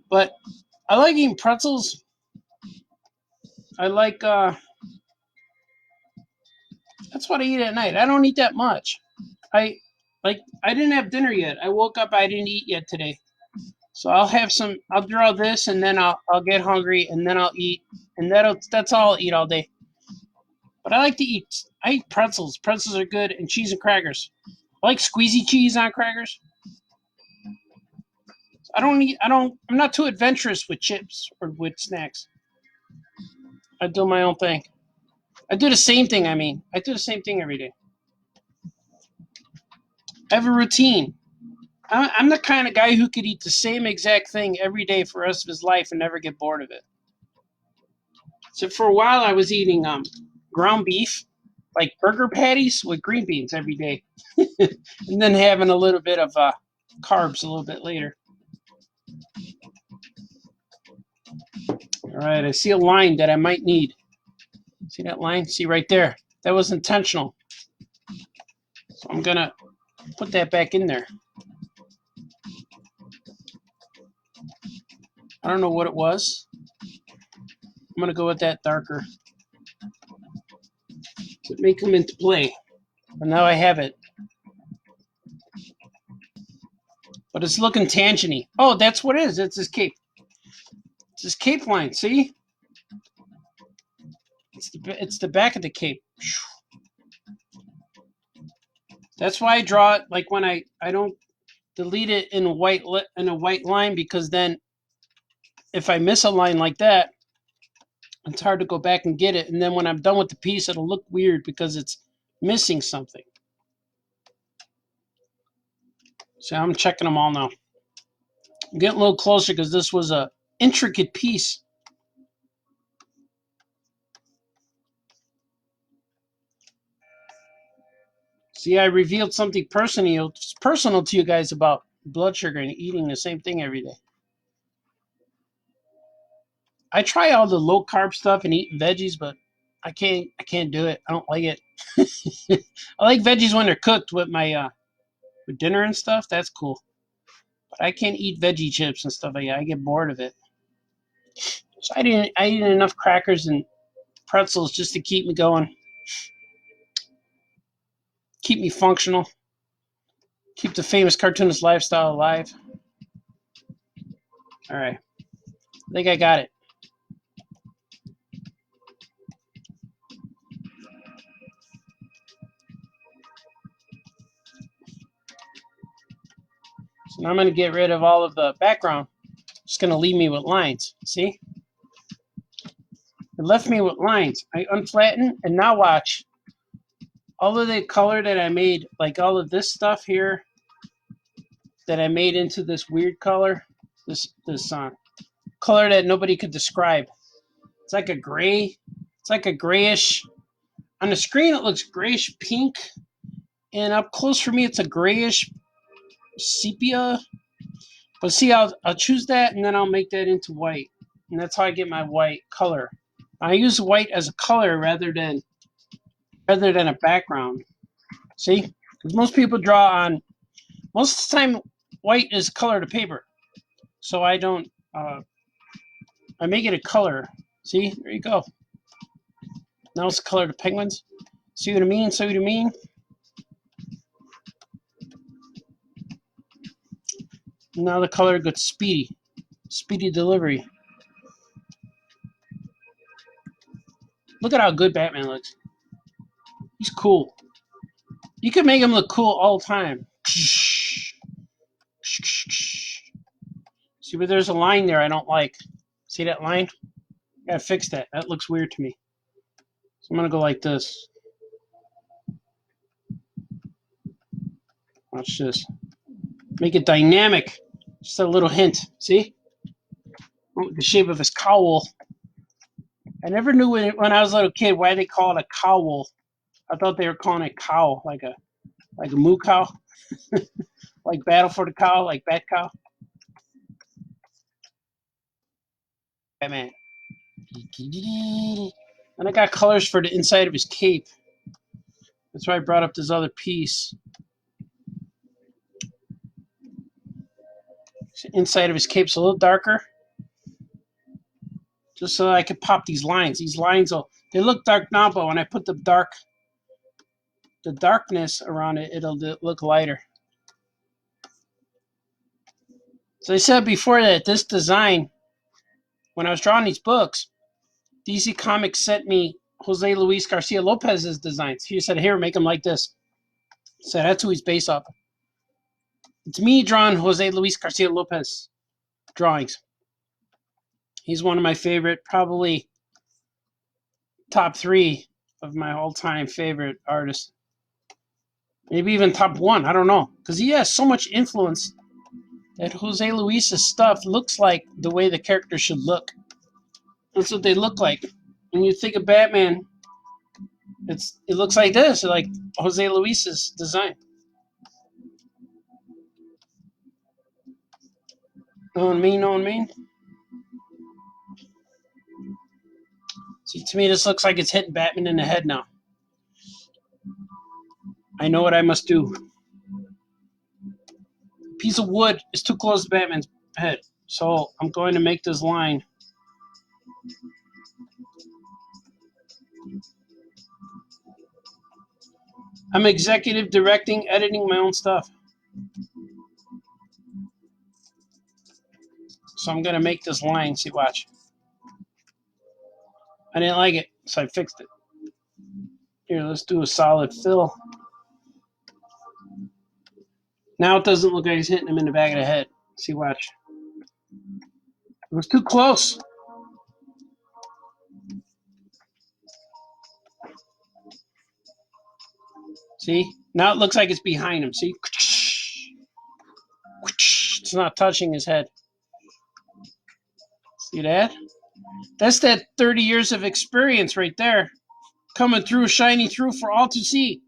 A: But I like eating pretzels. I like that's what I eat at night. I don't eat that much. I didn't have dinner yet. I woke up, I didn't eat yet today. So I'll draw this and then I'll get hungry and then I'll eat and that's all I'll eat all day. But I like to eat. I eat pretzels. Pretzels are good, and cheese and crackers. I like squeezy cheese on crackers. I'm not too adventurous with chips or with snacks. I do my own thing. I do the same thing, I do the same thing every day. I have a routine. I'm the kind of guy who could eat the same exact thing every day for the rest of his life and never get bored of it. So for a while, I was eating ground beef, like burger patties with green beans every day, and then having a little bit of carbs a little bit later. All right, I see a line that I might need. See that line? See right there? That was intentional. So I'm gonna put that back in there. I don't know what it was. I'm gonna go with that darker. So it may come into play. But now I have it. But it's looking tangenty. Oh, that's what it is. It's this cape. It's this cape line, see? It's the back of the cape. That's why I draw it like when I don't delete it in a white line, because then if I miss a line like that, it's hard to go back and get it. And then when I'm done with the piece, it'll look weird because it's missing something. So I'm checking them all now. I'm getting a little closer because this was a intricate piece. See, I revealed something personal to you guys about blood sugar and eating the same thing every day. I try all the low carb stuff and eating veggies, but I can't do it. I don't like it. I like veggies when they're cooked with my with dinner and stuff. That's cool. But I can't eat veggie chips and stuff like that. I get bored of it. So I eat enough crackers and pretzels just to keep me going, keep me functional, keep the famous cartoonist lifestyle alive. All right, I think I got it. So now I'm going to get rid of all of the background. Just going to leave me with lines. See? It left me with lines. I unflatten, and now watch. All of the color that I made, like all of this stuff here, that I made into this weird color, this color that nobody could describe. It's like a gray. It's like a grayish. On the screen, it looks grayish pink, and up close for me, it's a grayish sepia. But see, I'll choose that, and then I'll make that into white, and that's how I get my white color. I use white as a color rather than a background. See, because most people draw on. Most of the time, white is color to paper, so I don't. I make it a color. See, there you go. Now it's the color to penguins. See what I mean? See what I mean? Now the color gets speedy. Speedy delivery. Look at how good Batman looks. He's cool. You can make him look cool all the time. See, but there's a line there I don't like. See that line? Gotta fix that. That looks weird to me. So I'm gonna go like this. Watch this. Make it dynamic. Just a little hint. See? The shape of his cowl. I never knew when I was a little kid why they call it a cowl. I thought they were calling it cow, like a moo cow, like Battle for the Cow, like Bat Cow. Batman. And I got colors for the inside of his cape. That's why I brought up this other piece. Inside of his cape's a little darker, just so I could pop these lines. These lines they look dark now, but when I put the darkness around it, it'll look lighter. So I said before that this design, when I was drawing these books, DC Comics sent me Jose Luis Garcia Lopez's designs. He said, "Here, make them like this." So that's who he's based off. It's me drawing Jose Luis Garcia Lopez drawings. He's one of my favorite, probably top 3 of my all-time favorite artists. Maybe even top 1, I don't know. Because he has so much influence that Jose Luis's stuff looks like the way the characters should look. That's what they look like. When you think of Batman, it looks like this, like Jose Luis's design. Know what I mean? Know what I mean? See, to me, this looks like it's hitting Batman in the head now. I know what I must do. A piece of wood is too close to Batman's head, so I'm going to make this line. I'm executive directing, editing my own stuff. So I'm going to make this line. See, watch. I didn't like it, so I fixed it. Here, let's do a solid fill. Now it doesn't look like he's hitting him in the back of the head. See, watch. It was too close. See? Now it looks like it's behind him. See? It's not touching his head. See that? That's that 30 years of experience right there. Coming through, shining through for all to see.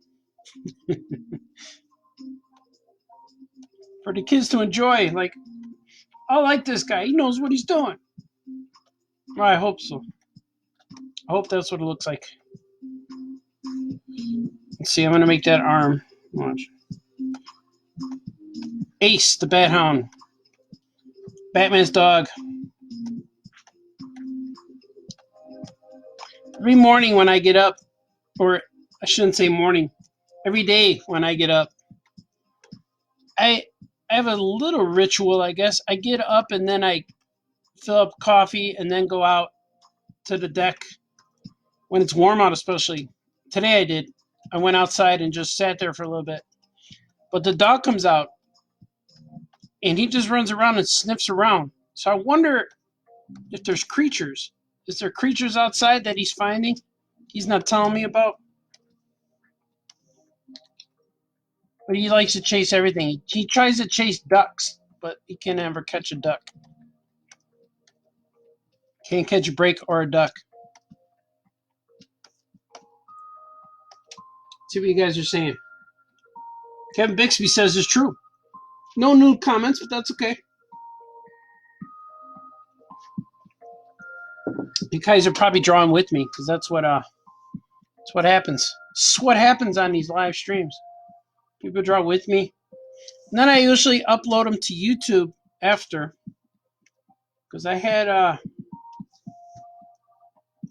A: For the kids to enjoy. Like, I like this guy. He knows what he's doing. Well, I hope so. I hope that's what it looks like. Let's see, I'm going to make that arm. Watch. Ace, the Bat Hound. Batman's dog. Every morning when I get up, or I shouldn't say morning, every day when I get up, I have a little ritual, I guess. I get up and then I fill up coffee and then go out to the deck when it's warm out, especially. Today I did. I went outside and just sat there for a little bit. But the dog comes out and he just runs around and sniffs around. So I wonder if there's creatures. Is there creatures outside that he's finding? He's not telling me about. But he likes to chase everything. He tries to chase ducks, but he can never catch a duck. Can't catch a break or a duck. See what you guys are saying. Kevin Bixby says it's true. No new comments, but that's okay. You guys are probably drawing with me because that's what happens. It's what happens on these live streams. People draw with me. And then I usually upload them to YouTube after. Because I had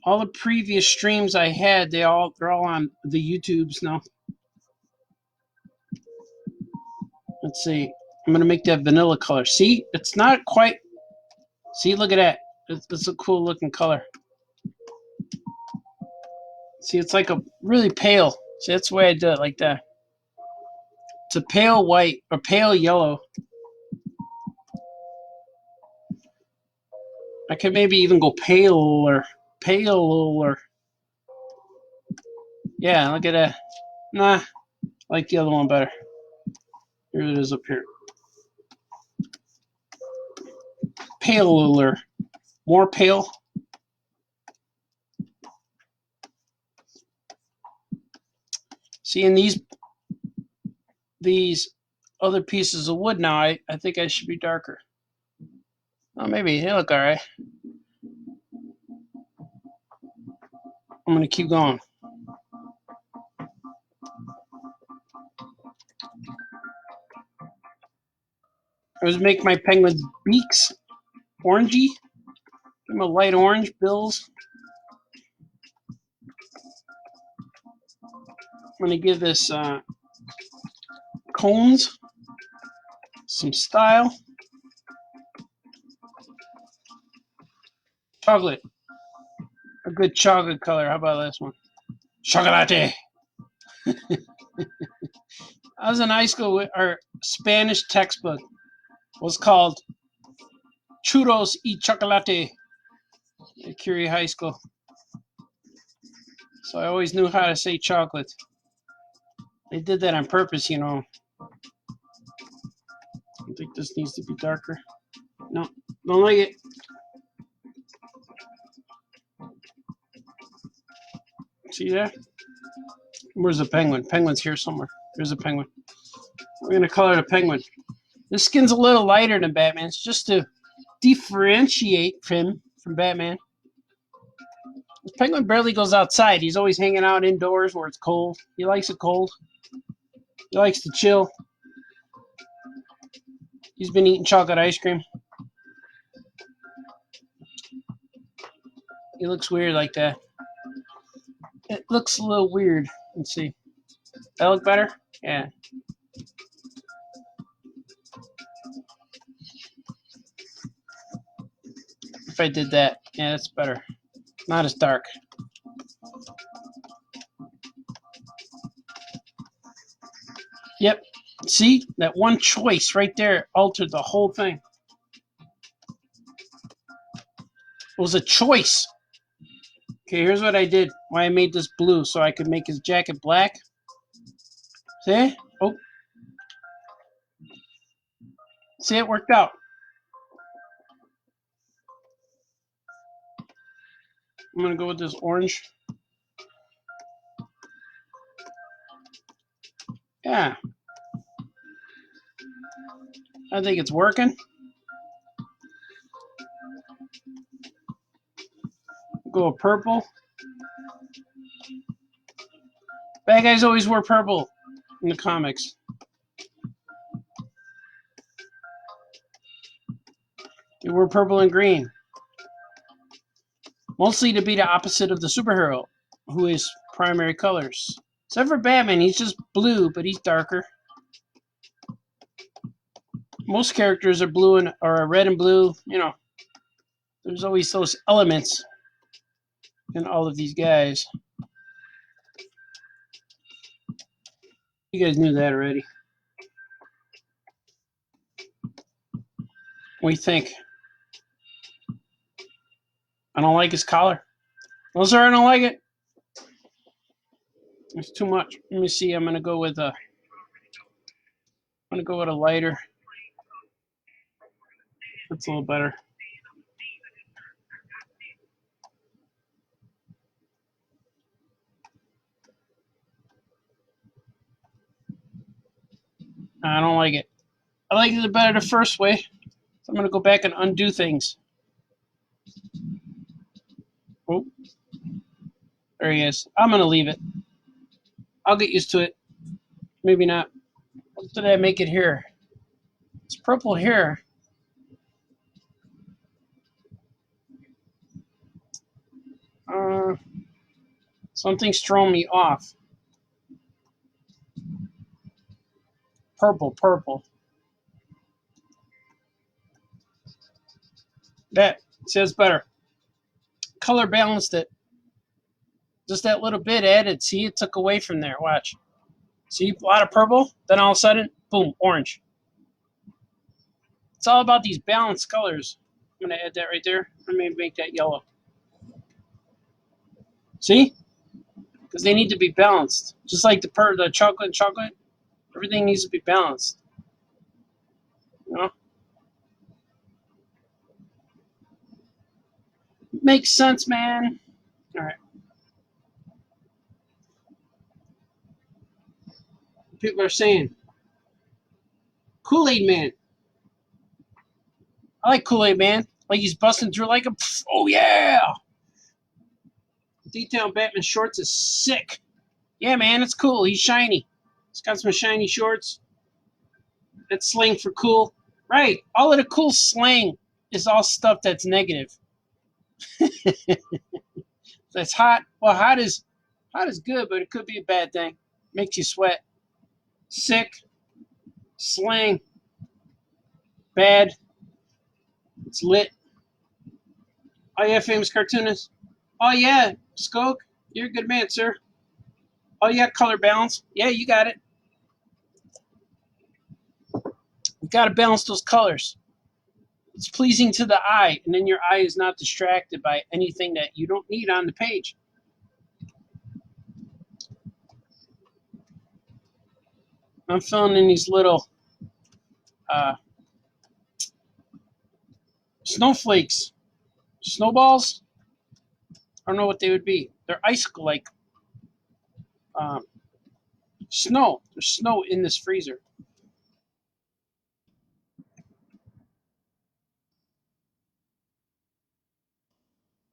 A: all the previous streams I had, they're all on the YouTubes now. Let's see. I'm gonna make that vanilla color. See, it's not quite. See, look at that. It's a cool looking color. See, it's like a really pale. See, that's the way I do it, like that. It's a pale white or pale yellow. I could maybe even go paler. Yeah, look at that. Nah, I like the other one better. Here it is up here. Paler. More pale. See, in these other pieces of wood now, I think I should be darker. Oh, maybe they look all right. I'm going to keep going. I was making my penguins' beaks orangey. Give them a light orange, bills. I'm going to give this cones some style. Chocolate. A good chocolate color. How about this one? Chocolate. I was in high school with our Spanish textbook. It was called Churros y Chocolate at Curie High School. So I always knew how to say chocolate. They did that on purpose, you know. I think this needs to be darker. No, don't like it. See that? Where's the penguin? Penguin's here somewhere. There's a penguin. We're going to color the penguin. This skin's a little lighter than Batman's, just to differentiate him from Batman. This penguin barely goes outside. He's always hanging out indoors where it's cold. He likes it cold. He likes to chill. He's been eating chocolate ice cream. He looks weird like that. It looks a little weird. Let's see. That look better? Yeah. If I did that, yeah, that's better. Not as dark. Yep. See? That one choice right there altered the whole thing. It was a choice. Okay, here's what I did. Why I made this blue, so I could make his jacket black. See? Oh. See, it worked out. I'm going to go with this orange. Yeah. I think it's working. Go with purple. Bad guys always wear purple in the comics. They wear purple and green. Mostly to be the opposite of the superhero, who is primary colors. Except for Batman, he's just blue, but he's darker. Most characters are blue and or red and blue. You know, there's always those elements in all of these guys. You guys knew that already. What do you think? I don't like his collar. No, sir, I don't like it. It's too much. Let me see. I'm gonna go with a lighter. That's a little better. I don't like it. I like it better the first way. So I'm going to go back and undo things. Oh, there he is. I'm going to leave it. I'll get used to it. Maybe not. What did I make it here? It's purple here. Uh, Something's throwing me off. Purple, purple. That says better. Color balanced it. Just that little bit added. See, it took away from there. Watch. See, a lot of purple. Then all of a sudden, boom, orange. It's all about these balanced colors. I'm going to add that right there. I'm going to make that yellow. See? Because they need to be balanced. Just like the chocolate. Everything needs to be balanced. You know? Makes sense, man. All right. People are saying, Kool-Aid Man. I like Kool-Aid Man. Like he's busting through like a, oh yeah. Detail Batman shorts is sick. Yeah, man, it's cool. He's shiny. He's got some shiny shorts. That's slang for cool. Right. All of the cool slang is all stuff that's negative. That's hot. Well, hot is good, but it could be a bad thing. Makes you sweat. Sick. Slang. Bad. It's lit. Oh yeah, famous cartoonist. Oh yeah, Skoke. You're a good man, sir. Oh yeah, color balance. Yeah, you got it. You got to balance those colors. It's pleasing to the eye, and then your eye is not distracted by anything that you don't need on the page. I'm filling in these little uh, snowflakes, snowballs. I don't know what they would be. They're icicle-like um, snow. There's snow in this freezer.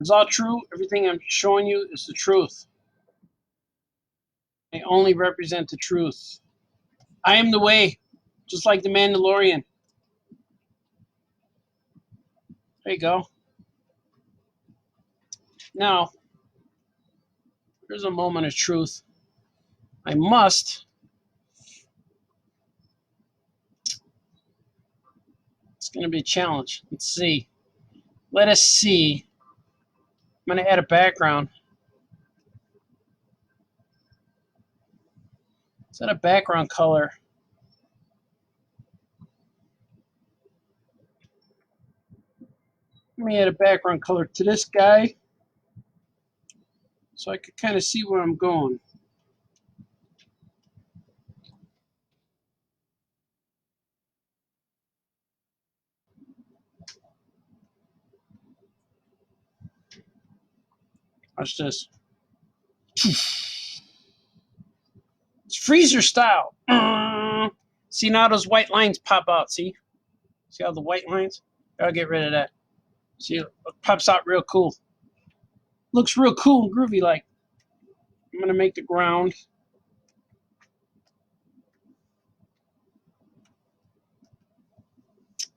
A: It's all true. Everything I'm showing you is the truth. They only represent the truth. I am the way, just like the Mandalorian. There you go. Now, here's a moment of truth. I must. It's going to be a challenge. Let's see. Let us see. I'm going to add a background. Is that a background color? Let me add a background color to this guy so I could kind of see where I'm going. Watch this. It's freezer style. See, now those white lines pop out. See how the white lines? I'll get rid of that. See, it pops out real cool. Looks real cool and groovy like. I'm going to make the ground.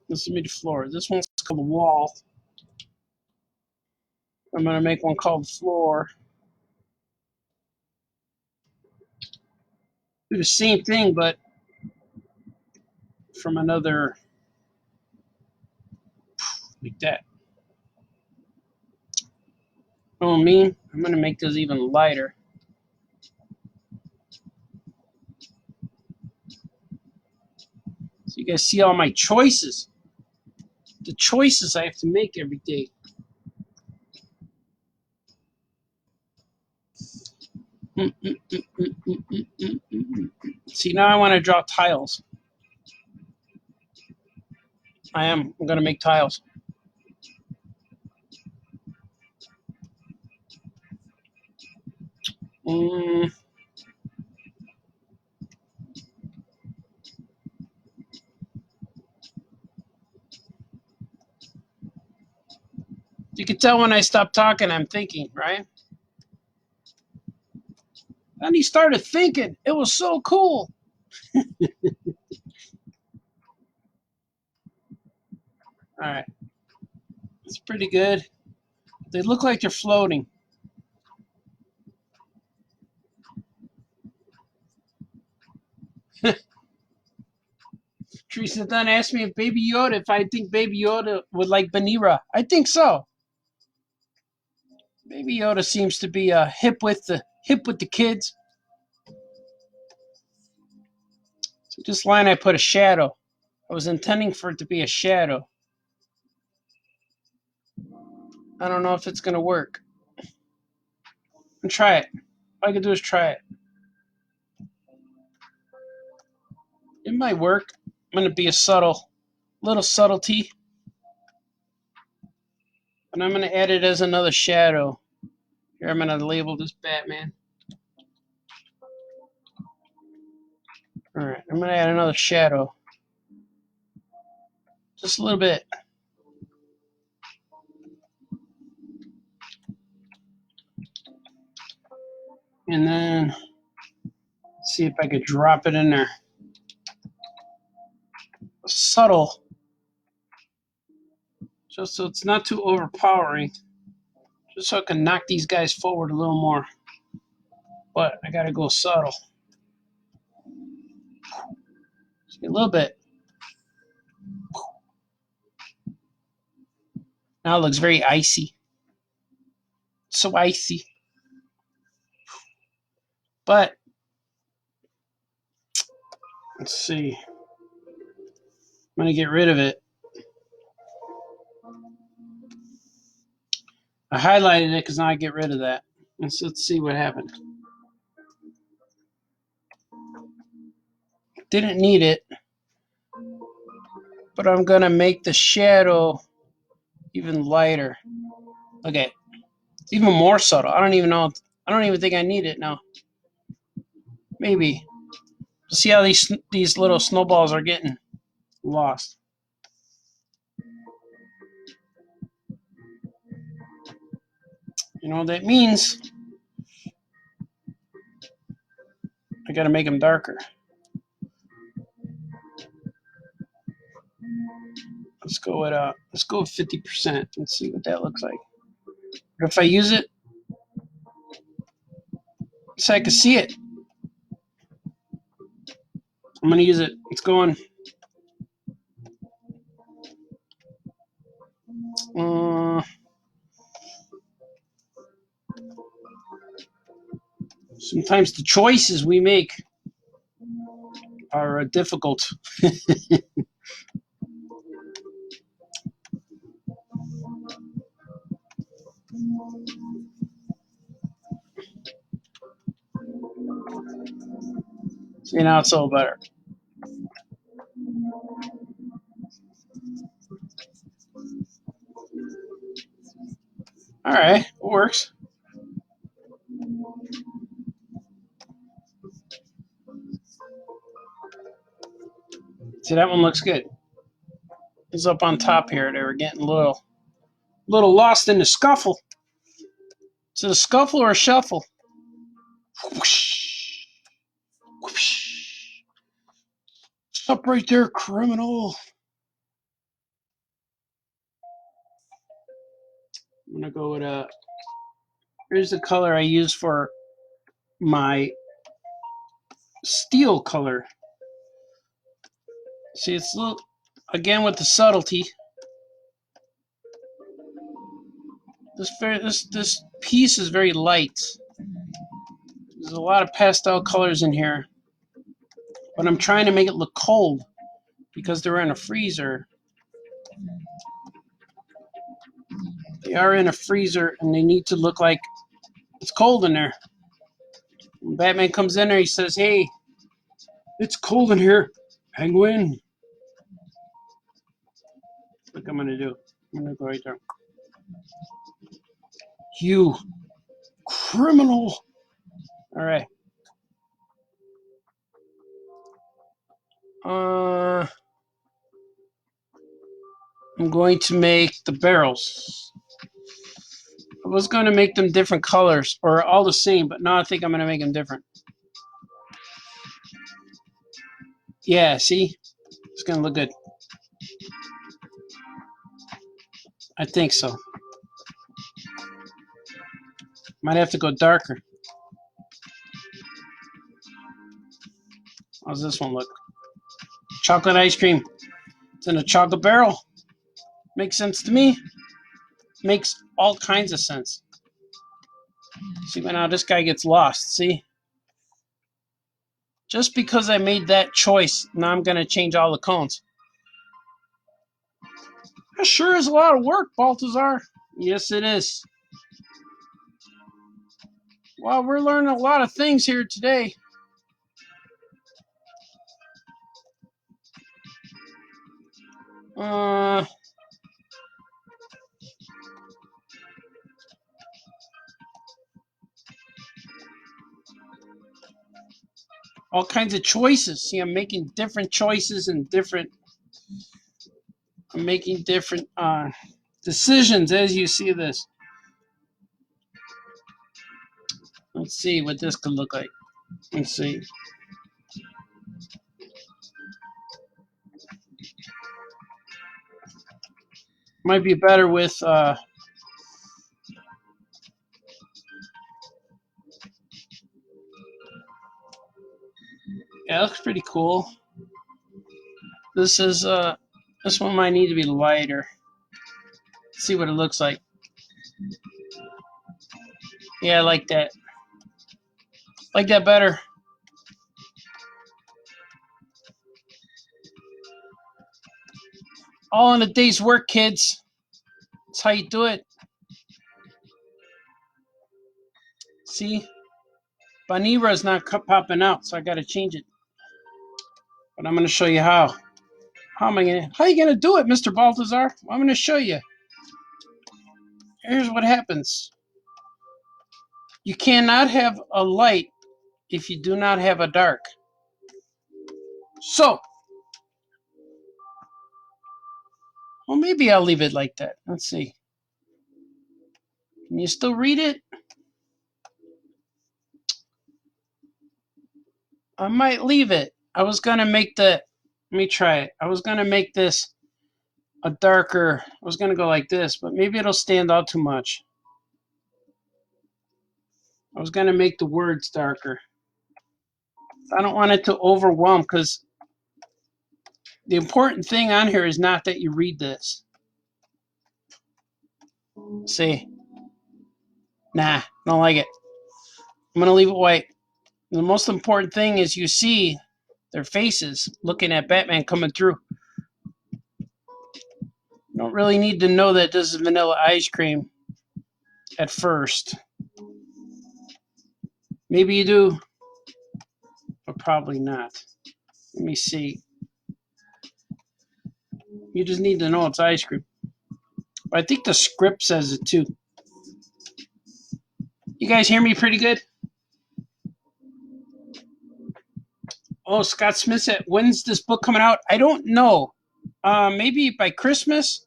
A: This is the floor. This one's called the wall. I'm going to make one called floor. Do the same thing, but from another, like that. You know what I mean? I'm going to make this even lighter. So you guys see all my choices. The choices I have to make every day. See, now I want to draw tiles. I'm going to make tiles. tell when I stop talking, I'm thinking, right? Then he started thinking. It was so cool. All right. It's pretty good. They look like they're floating. Teresa then asked me if Baby Yoda, if I think Baby Yoda would like Banira. I think so. Baby Yoda seems to be hip with the kids. So this line I put a shadow. I was intending for it to be a shadow. I don't know if it's gonna work. And try it. All I can do is try it. It might work. I'm gonna be a little subtlety. And I'm gonna add it as another shadow. Here I'm gonna label this Batman. Alright, I'm gonna add another shadow. Just a little bit. And then see if I could drop it in there. Subtle. Just so it's not too overpowering. Just so I can knock these guys forward a little more. But I gotta go subtle. Just a little bit. Now it looks very icy. So icy. But let's see. I'm gonna get rid of it. I highlighted it because now I get rid of that. Let's see what happened. Didn't need it, but I'm gonna make the shadow even lighter. Okay, it's even more subtle. I don't even know. I don't even think I need it now. Maybe. See how these little snowballs are getting lost. You know what that means? I gotta make them darker. Let's go with 50%. Let's see what that looks like. But if I use it, so I can see it. I'm gonna use it. It's going. Sometimes the choices we make are difficult. See, now it's all better. All right, it works. See, that one looks good. It's up on top here. They were getting a little lost in the scuffle. Is it a scuffle or a shuffle? Whoosh. Whoosh. Stop right there, criminal. I'm gonna go with here's the color I use for my steel color. See, it's a little, again with the subtlety. This piece is very light. There's a lot of pastel colors in here, but I'm trying to make it look cold because they're in a freezer. They are in a freezer and they need to look like it's cold in there. When Batman comes in there, he says, "Hey, it's cold in here, Penguin." Look, I'm gonna do. I'm gonna go right there. You criminal! All right. I'm going to make the barrels. I was going to make them different colors or all the same, but now I think I'm going to make them different. Yeah, see? It's going to look good. I think so. Might have to go darker. How's this one look? Chocolate ice cream. It's in a chocolate barrel. Makes sense to me. Makes all kinds of sense. See, but now this guy gets lost. See? Just because I made that choice, now I'm going to change all the cones. That sure is a lot of work, Baltazar. Yes, it is. Well, we're learning a lot of things here today. All kinds of choices. See, I'm making different choices and I'm making different decisions as you see this. Let's see what this could look like. Let's see. Might be better with yeah, it looks pretty cool. This is this one might need to be lighter. Let's see what it looks like. Yeah, I like that. Like that better. All in a day's work, kids. That's how you do it. See? Banira is not popping out, so I got to change it. But I'm going to show you how. How are you going to do it, Mr. Baltazar? Well, I'm going to show you. Here's what happens. You cannot have a light if you do not have a dark. So, well, maybe I'll leave it like that. Let's see. Can you still read it? I might leave it. I was going to make let me try it. I was going to make this a darker, I was going to go like this, but maybe it'll stand out too much. I was going to make the words darker. I don't want it to overwhelm because the important thing on here is not that you read this. See? Nah, don't like it. I'm going to leave it white. And the most important thing is you see their faces looking at Batman coming through. You don't really need to know that this is vanilla ice cream at first. Maybe you do, but probably not. Let me see. You just need to know it's ice cream. But I think the script says it too. You guys hear me pretty good? Oh, Scott Smith said, when's this book coming out? I don't know. Maybe by Christmas.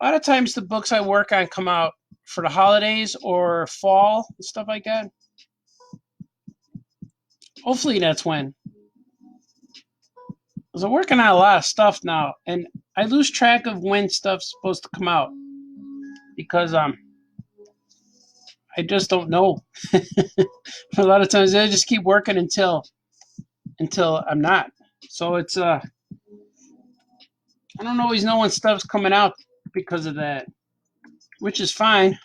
A: A lot of times the books I work on come out for the holidays or fall and stuff like that. Hopefully that's when. Because I'm working on a lot of stuff now, and I lose track of when stuff's supposed to come out because I just don't know. A lot of times I just keep working until I'm not. So it's I don't always know when stuff's coming out because of that, which is fine.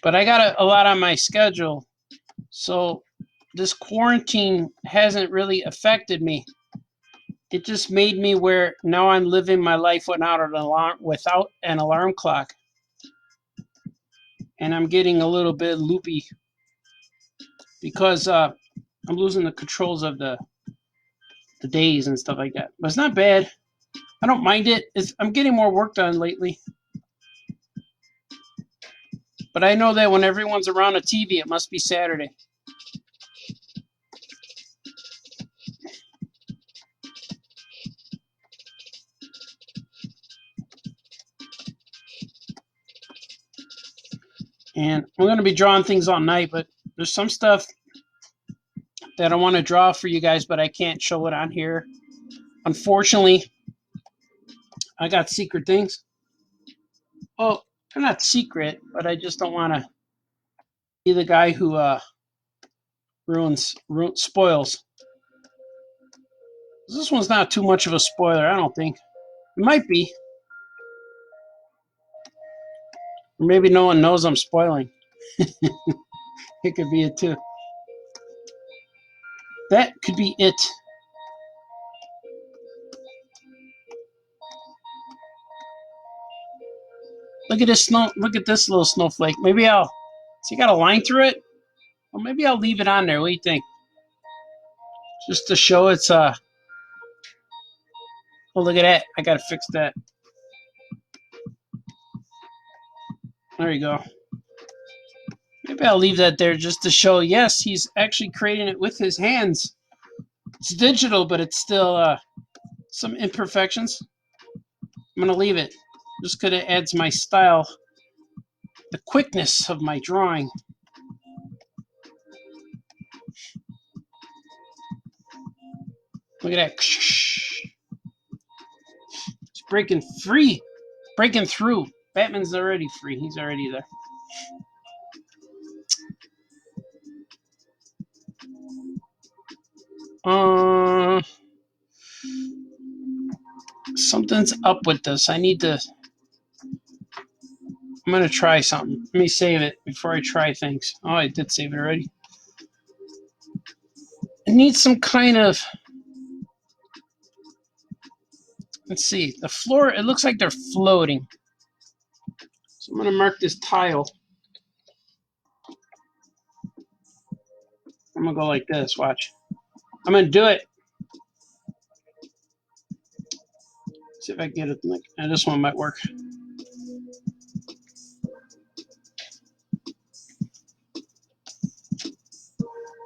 A: But I got a lot on my schedule, so this quarantine hasn't really affected me. It just made me where now I'm living my life without an alarm clock, and I'm getting a little bit loopy because I'm losing the controls of the days and stuff like that. But it's not bad. I don't mind it. I'm getting more work done lately. But I know that when everyone's around a TV, it must be Saturday. And I'm going to be drawing things all night, but there's some stuff that I want to draw for you guys, but I can't show it on here. Unfortunately, I got secret things. Well, they're not secret, but I just don't want to be the guy who spoils. This one's not too much of a spoiler, I don't think. It might be. Or maybe no one knows I'm spoiling. It could be it too. That could be it. Look at this snow. Look at this little snowflake. Maybe I'll. See, got a line through it. Well, maybe I'll leave it on there. What do you think? Just to show it's Oh, look at that. I gotta fix that. There you go. Maybe I'll leave that there just to show. Yes, he's actually creating it with his hands. It's digital, but it's still some imperfections. I'm gonna leave it just because it adds my style, the quickness of my drawing. Look at that. It's breaking free. Breaking through. Batman's already free. He's already there. Something's up with this. I'm gonna try something. Let me save it before I try things. Oh, I did save it already. It needs some kind of. Let's see. The floor. It looks like they're floating. So I'm gonna mark this tile. I'm gonna go like this. Watch. I'm gonna do it. See if I can get it. This one might work.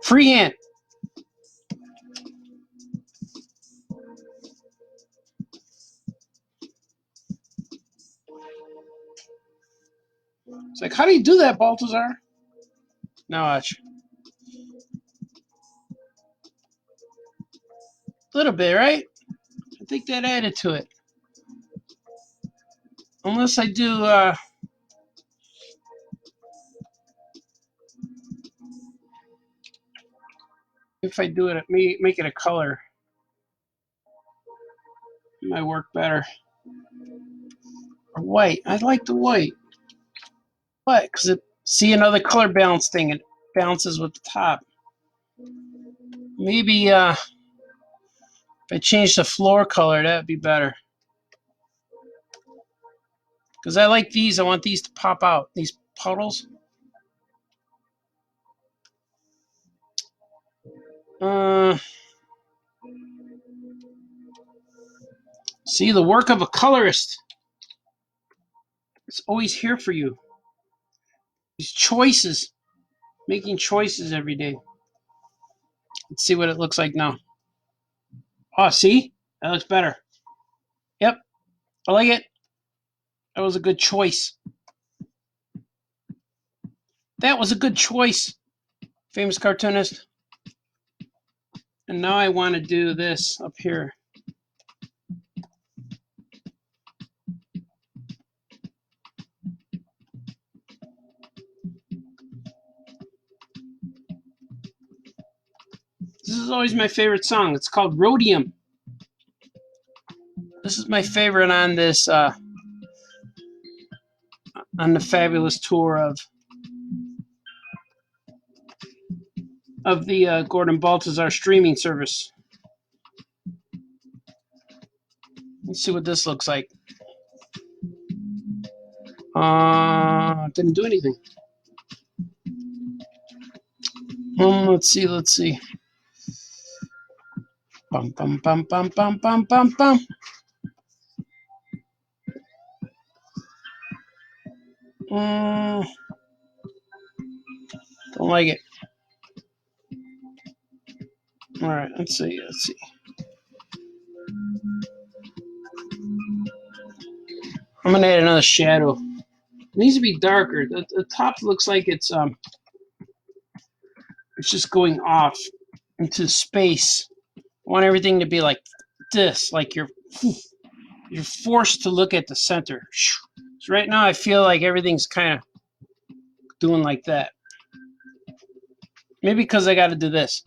A: Freehand. It's like, how do you do that, Baltazar? Now watch. A little bit, right? I think that added to it. Unless I do, if I do it, make it a color. It might work better. Or white. I like the white. What? Because it, see another color balance thing. It balances with the top. Maybe if I change the floor color, that'd be better. Because I like these. I want these to pop out. These puddles. See, the work of a colorist. It's always here for you. These choices. Making choices every day. Let's see what it looks like now. Oh, see? That looks better. Yep. I like it. That was a good choice. That was a good choice, famous cartoonist. And now I want to do this up here. This is always my favorite song. It's called Rhodium. This is my favorite on this on the fabulous tour of the Gordon Baltazar streaming service. Let's see what this looks like. Didn't do anything. Let's see. Bum bum bum bum bum bum bum bum. Don't like it. All right, let's see. I'm gonna add another shadow. needs to be darker. The top looks like it's just going off into space. I want everything to be like this, like you're forced to look at the center. So right now I feel like everything's kind of doing like that. Maybe because I got to do this.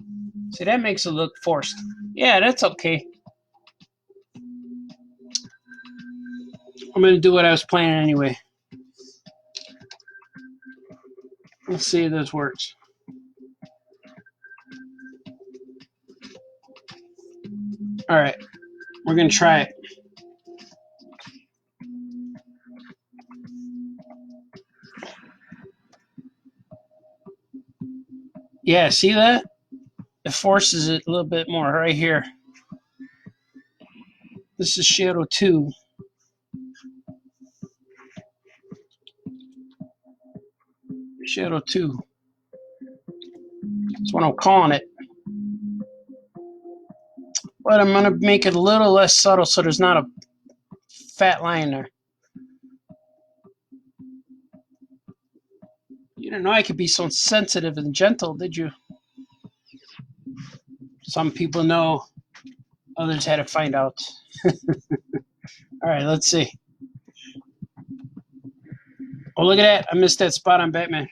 A: See, that makes it look forced. Yeah, that's okay. I'm going to do what I was planning anyway. Let's see if this works. All right, we're going to try it. Yeah, see that? It forces it a little bit more right here. This is shadow 2. Shadow 2. That's what I'm calling it. But I'm going to make it a little less subtle so there's not a fat line there. You didn't know I could be so sensitive and gentle, did you? Some people know, others had to find out. All right, let's see. Oh, look at that. I missed that spot on Batman.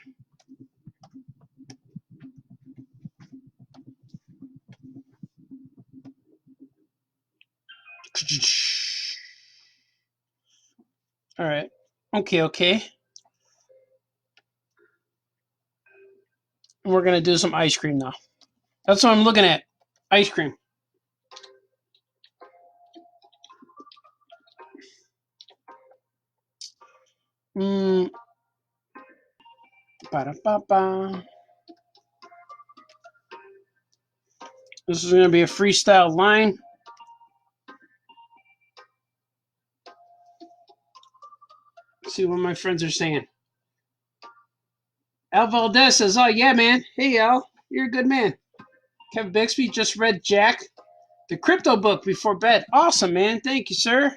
A: All right. Okay. We're going to do some ice cream now. That's what I'm looking at. Ice cream. Ba-da-ba-ba. This is going to be a freestyle line. Let's see what my friends are saying. Al Valdez says, oh, yeah, man. Hey, Al. You're a good man. Kevin Bixby just read Jack, the crypto book before bed. Awesome, man. Thank you, sir.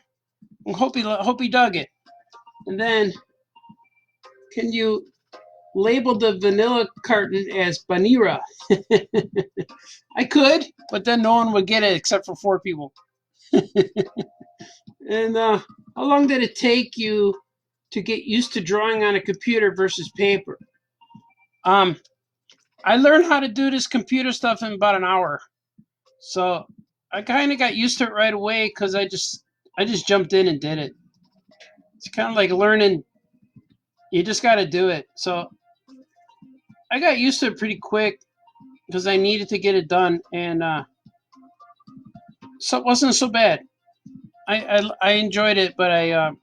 A: I hope he dug it. And then, can you label the vanilla carton as Banira? I could, but then no one would get it except for 4 people. And how long did it take you to get used to drawing on a computer versus paper? I learned how to do this computer stuff in about an hour. So I kind of got used to it right away because I just jumped in and did it. It's kind of like learning. You just got to do it. So I got used to it pretty quick because I needed to get it done, and so it wasn't so bad. I enjoyed it, but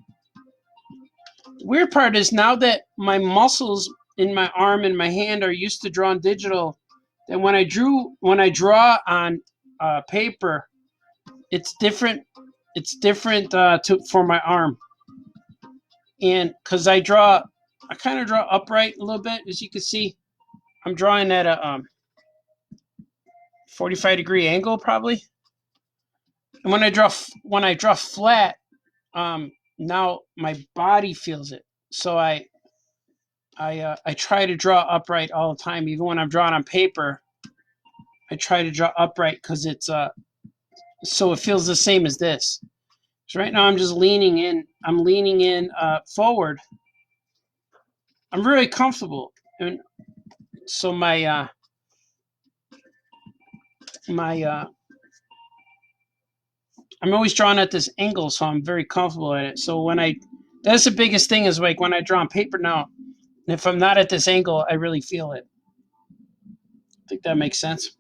A: weird part is now that my muscles in my arm and my hand are used to drawing digital, that when I draw on paper, it's different. It's different for my arm, and because I kind of draw upright a little bit, as you can see. I'm drawing at a 45-degree angle probably, and when I draw flat, now my body feels it. So I try to draw upright all the time, even when I'm drawing on paper. I try to draw upright because it's so it feels the same as this. So right now I'm just leaning in. I'm leaning in forward. I'm really comfortable, and so my I'm always drawing at this angle, so I'm very comfortable at it. So that's the biggest thing is like when I draw on paper now, if I'm not at this angle, I really feel it. I think that makes sense.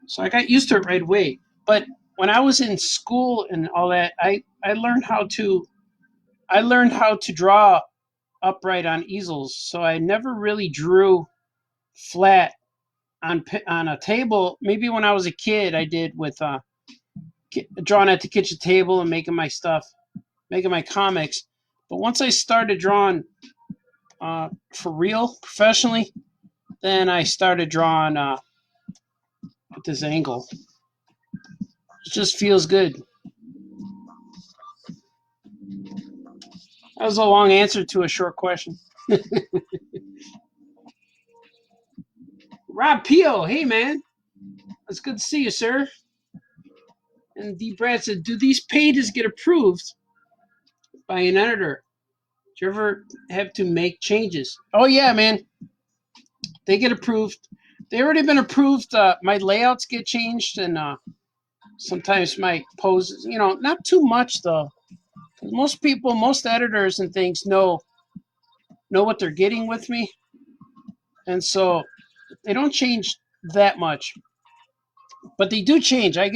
A: So I got used to it right away. But when I was in school and all that, I learned how to draw upright on easels. So I never really drew flat on a table. Maybe when I was a kid, I did with drawing at the kitchen table and making my stuff, making my comics. But once I started drawing for real, professionally, then I started drawing at this angle. It just feels good. That was a long answer to a short question. Rob Pio, hey man, it's good to see you, sir. And D. Brad said, "Do these pages get approved by an editor? Do you ever have to make changes?" Oh yeah, man, they get approved. They already been approved. My layouts get changed, and sometimes my poses. Not too much though. Most people, most editors and things know what they're getting with me, and so they don't change that much. But they do change. I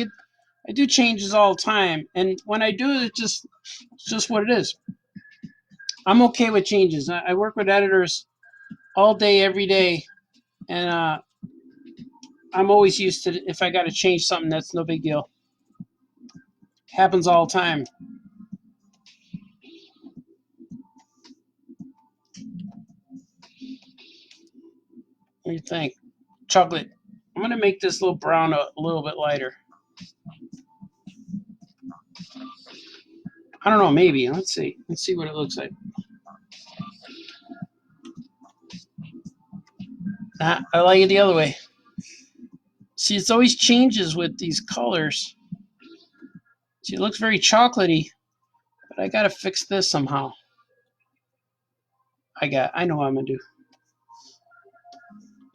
A: do changes all the time, and when I do, it's just what it is. I'm okay with changes. I work with editors all day, every day, and I'm always used to if I got to change something, that's no big deal. Happens all the time. What do you think? Chocolate. I'm gonna make this little brown a little bit lighter. I don't know, maybe. Let's see. Let's see what it looks like. I like it the other way. See, it's always changes with these colors. See, it looks very chocolatey, but I gotta fix this somehow. I know what I'm gonna do.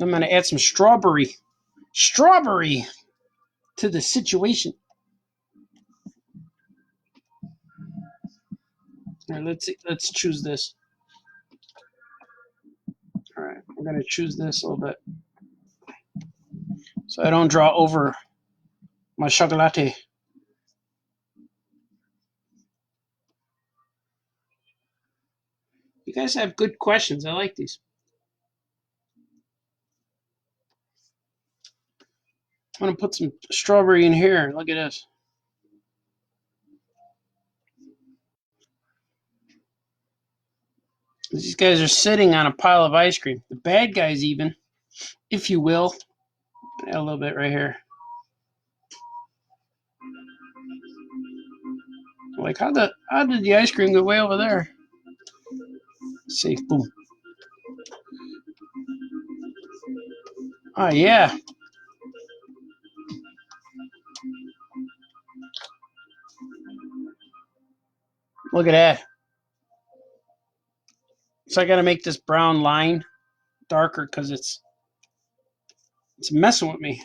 A: I'm gonna add some strawberry to the situation. All right, let's choose this. All right, I'm gonna choose this a little bit so I don't draw over my chocolate. You guys have good questions. I like these. I'm gonna put some strawberry in here. Look at this. These guys are sitting on a pile of ice cream. The bad guys, even, if you will. Add a little bit right here. Like how did the ice cream go way over there? Let's see, boom. Oh yeah. Look at that. So I got to make this brown line darker because it's messing with me.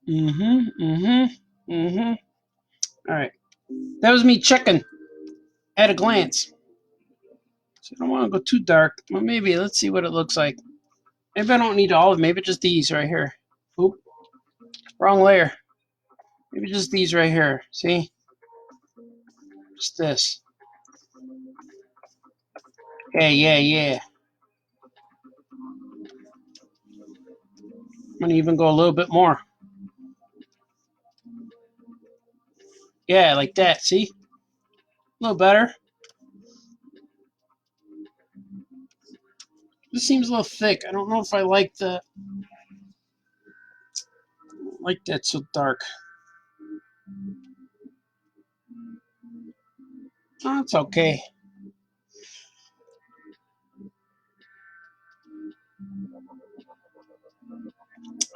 A: All right. That was me checking at a glance. So I don't want to go too dark. Well, maybe let's see what it looks like. Maybe I don't need all of them. Maybe just these right here. Oop, wrong layer. Maybe just these right here. See? Just this. Yeah. I'm gonna even go a little bit more. Yeah, like that. See? A little better. This seems a little thick. I don't know if I like that so dark. Oh, it's okay.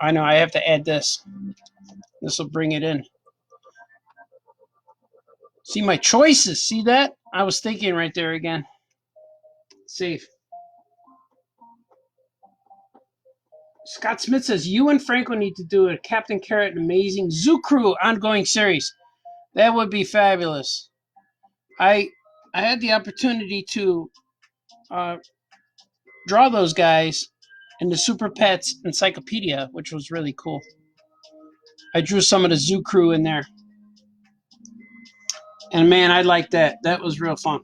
A: I know I have to add this. This will bring it in. See my choices. See that? I was thinking right there again. Safe. Scott Smith says you and Franco need to do a Captain Carrot Amazing Zoo Crew ongoing series. That would be fabulous. I had the opportunity to uh, draw those guys in the Super Pets Encyclopedia, which was really cool. I drew some of the Zoo Crew in there. And man, I liked that. That was real fun.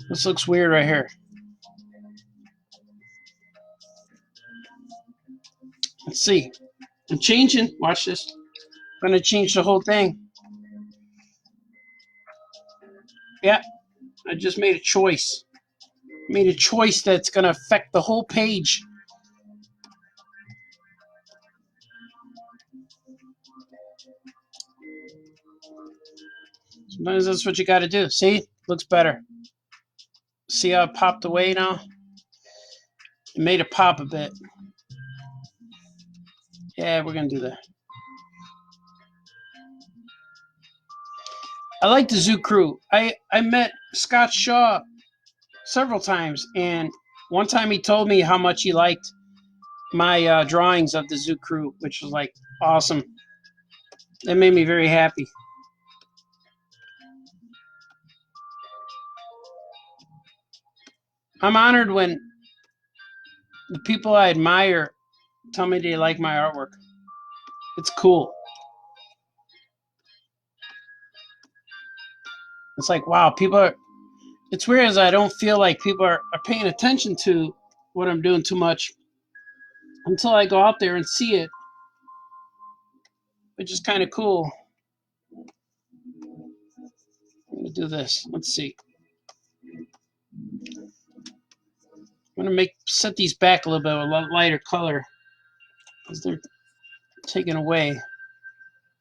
A: This looks weird right here. Let's see. I'm changing. Watch this. I'm going to change the whole thing. Yeah, I just made a choice. Made a choice that's going to affect the whole page. Sometimes that's what you got to do. See? Looks better. See how it popped away now? It made it pop a bit. Yeah, we're going to do that. I like the Zoo Crew. I met Scott Shaw several times, and one time he told me how much he liked my drawings of the Zoo Crew, which was like awesome. That made me very happy. I'm honored when the people I admire tell me they like my artwork. It's cool. It's like, wow, people are. It's weird as I don't feel like people are paying attention to what I'm doing too much until I go out there and see it, which is kind of cool. I'm going to do this. Let's see. I'm going to set these back a little bit with a lighter color because they're taken away.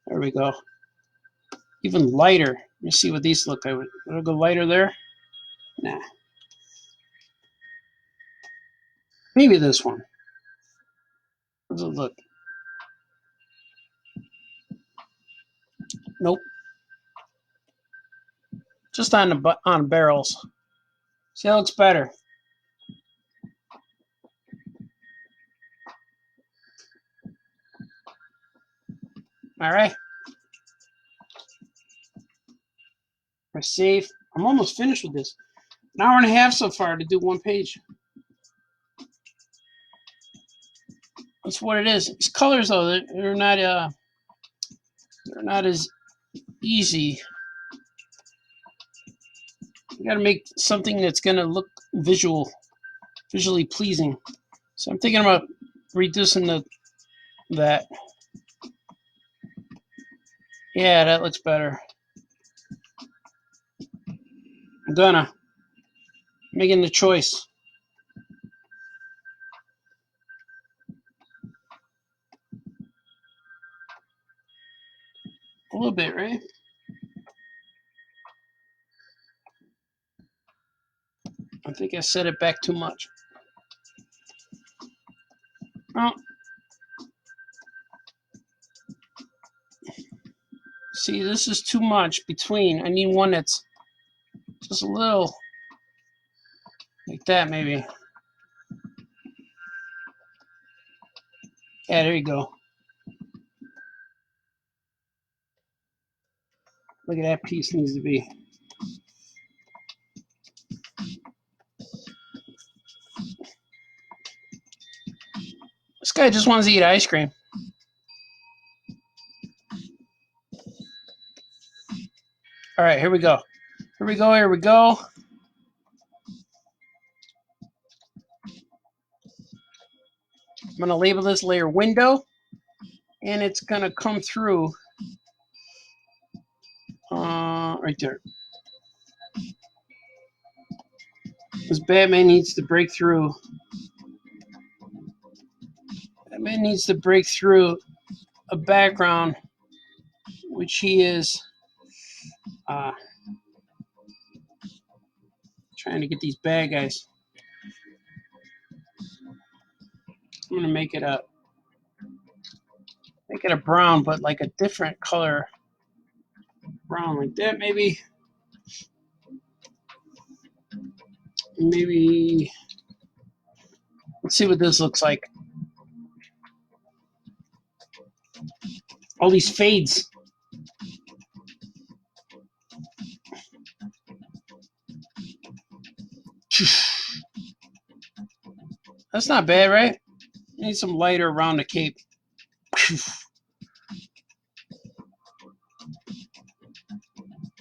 A: There we go. Even lighter. Let me see what these look like. Would I go lighter there? Nah. Maybe this one. How does it look? Nope. Just on barrels. See, that looks better. All right. We're safe. I'm almost finished with this. An hour and a half so far to do one page. That's what it is. These colors, though, they're not as easy. You got to make something that's gonna look visually pleasing. So I'm thinking about reducing that. Yeah, that looks better. I'm making the choice. A little bit, right? I think I set it back too much. Oh. See, this is too much between. I need one that's just a little like that, maybe. Yeah, there you go. Look at that piece needs to be. This guy just wants to eat ice cream. All right, here we go. Here we go, here we go. I'm going to label this layer window, and it's going to come through right there. This Batman needs to break through. Batman needs to break through a background, which he is trying to get these bad guys. I'm going to make it a brown, but like a different color brown, like that, maybe. Let's see what this looks like. All these fades. That's not bad, right? Need some lighter around the cape.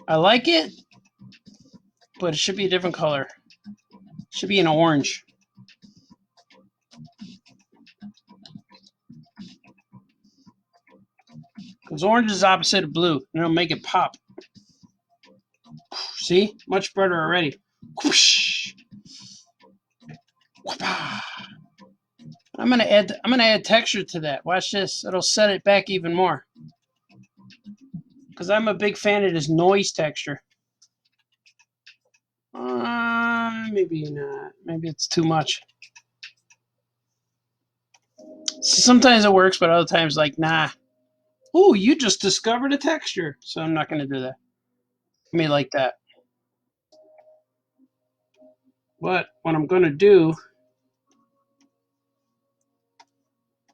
A: I like it, but it should be a different color. It should be an orange. Because orange is opposite of blue, and it'll make it pop. See? Much better already. I'm gonna add texture to that. Watch this. It'll set it back even more. Because I'm a big fan of this noise texture. Maybe not. Maybe it's too much. Sometimes it works, but other times, like, nah. Ooh, you just discovered a texture. So I'm not going to do that. I mean, like that. But what I'm going to do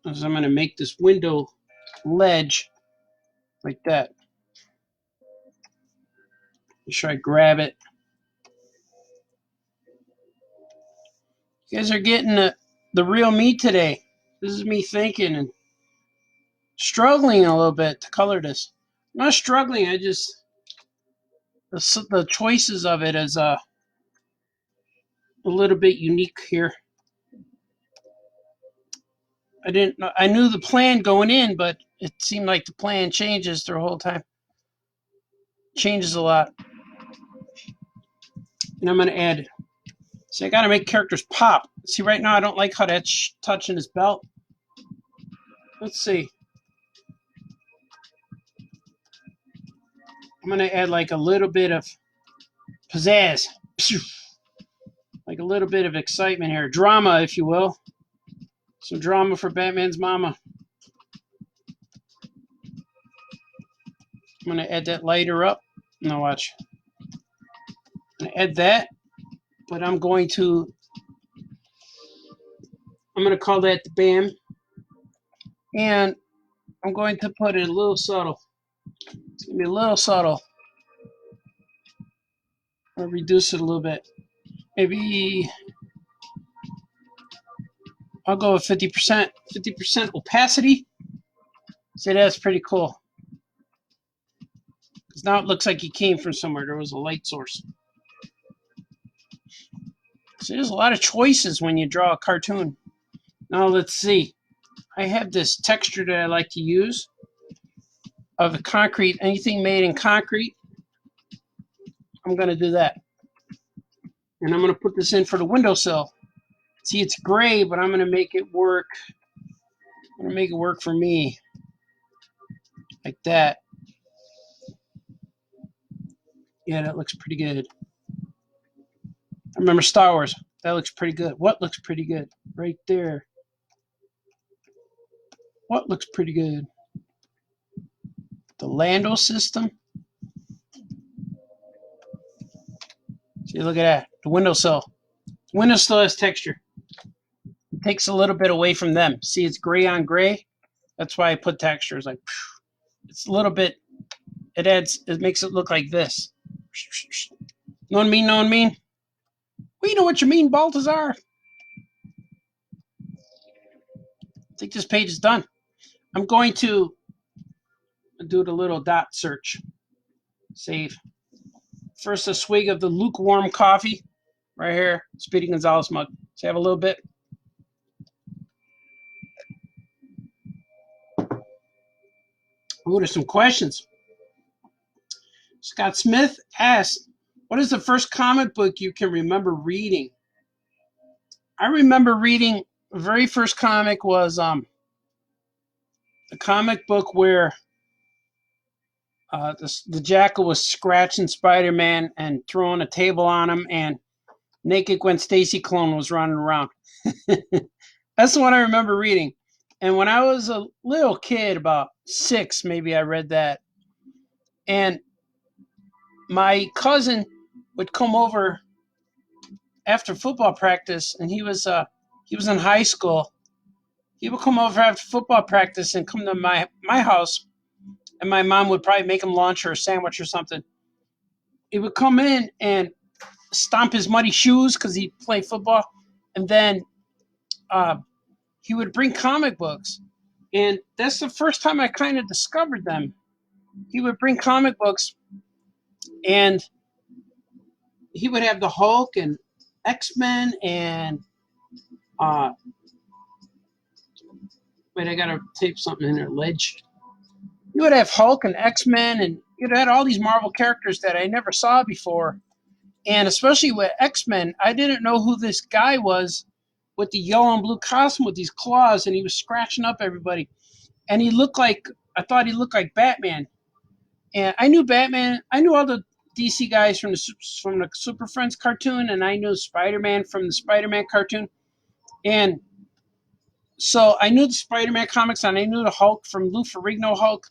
A: is I'm going to make this window ledge like that. Make sure I grab it. You guys are getting the real me today. This is me thinking and struggling a little bit to color this. I'm not struggling. I just the choices of it is a little bit unique here. I knew the plan going in, but it seemed like the plan changes the whole time. Changes a lot. And I'm going to add. See, I got to make characters pop. See, right now I don't like how that's touching his belt. Let's see. I'm going to add like a little bit of pizzazz. Like a little bit of excitement here. Drama, if you will. Some drama for Batman's mama. I'm going to add that lighter up. Now watch. I'm going to add that. But I'm going to call that the BAM. And I'm going to put it a little subtle. It's going to be a little subtle. I'll reduce it a little bit. Maybe I'll go with 50%. 50% opacity. See, that's pretty cool. Because now it looks like he came from somewhere. There was a light source. So there's a lot of choices when you draw a cartoon. Now let's see. I have this texture that I like to use of the concrete. Anything made in concrete, I'm going to do that. And I'm going to put this in for the windowsill. See, it's gray, but I'm going to make it work. I'm going to make it work for me. Like that. Yeah, that looks pretty good. I remember Star Wars. That looks pretty good. What looks pretty good? Right there. What looks pretty good? The Lando system. See, look at that. The windowsill. The windowsill has texture. It takes a little bit away from them. See, it's gray on gray. That's why I put texture. It's like, it's a little bit, it makes it look like this. Know what I mean? Know what I mean? Well, you know what you mean, Baltazar. I think this page is done. I'm going to do the little dot search. Save. First, a swig of the lukewarm coffee. Right here. Speedy Gonzalez mug. So I have a little bit. Ooh, there's some questions. Scott Smith asked, what is the first comic book you can remember reading? I remember reading, the very first comic was the comic book where the Jackal was scratching Spider-Man and throwing a table on him, and Naked Gwen Stacy clone was running around. That's the one I remember reading. And when I was a little kid, about 6, maybe, I read that. And my cousin would come over after football practice, and he was in high school. He would come over after football practice and come to my house, and my mom would probably make him lunch or a sandwich or something. He would come in and stomp his muddy shoes because he played football, and then he would bring comic books. And that's the first time I kind of discovered them. He would bring comic books, and he would have the Hulk and X-Men and wait, I gotta tape something in there. Ledge. You would have Hulk and X-Men, and you'd had all these Marvel characters that I never saw before. And especially with X-Men, I didn't know who this guy was with the yellow and blue costume with these claws, and he was scratching up everybody. And he looked like, I thought he looked like Batman. And I knew Batman. I knew all the DC guys from the Super Friends cartoon, and I knew Spider-Man from the Spider-Man cartoon. And so I knew the Spider-Man comics, and I knew the Hulk from Lou Ferrigno Hulk.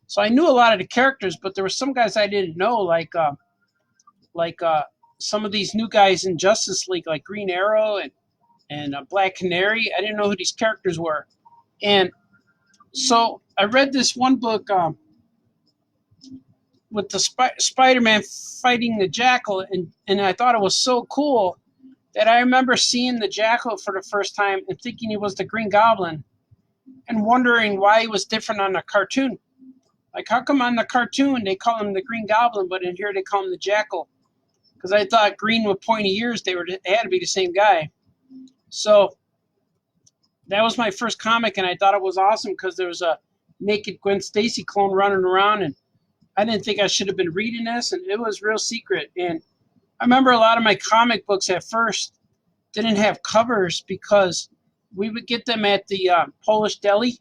A: So I knew a lot of the characters, but there were some guys I didn't know, like some of these new guys in Justice League, like Green Arrow and Black Canary. I didn't know who these characters were. And so I read this one book with the Spider-Man fighting the Jackal, and I thought it was so cool that I remember seeing the Jackal for the first time and thinking he was the Green Goblin and wondering why he was different on the cartoon. Like, how come on the cartoon they call him the Green Goblin, but in here they call him the Jackal? Because I thought green with pointy ears, they had to be the same guy. So that was my first comic, and I thought it was awesome because there was a naked Gwen Stacy clone running around, and I didn't think I should have been reading this, and it was real secret. And I remember a lot of my comic books at first didn't have covers because we would get them at the Polish deli.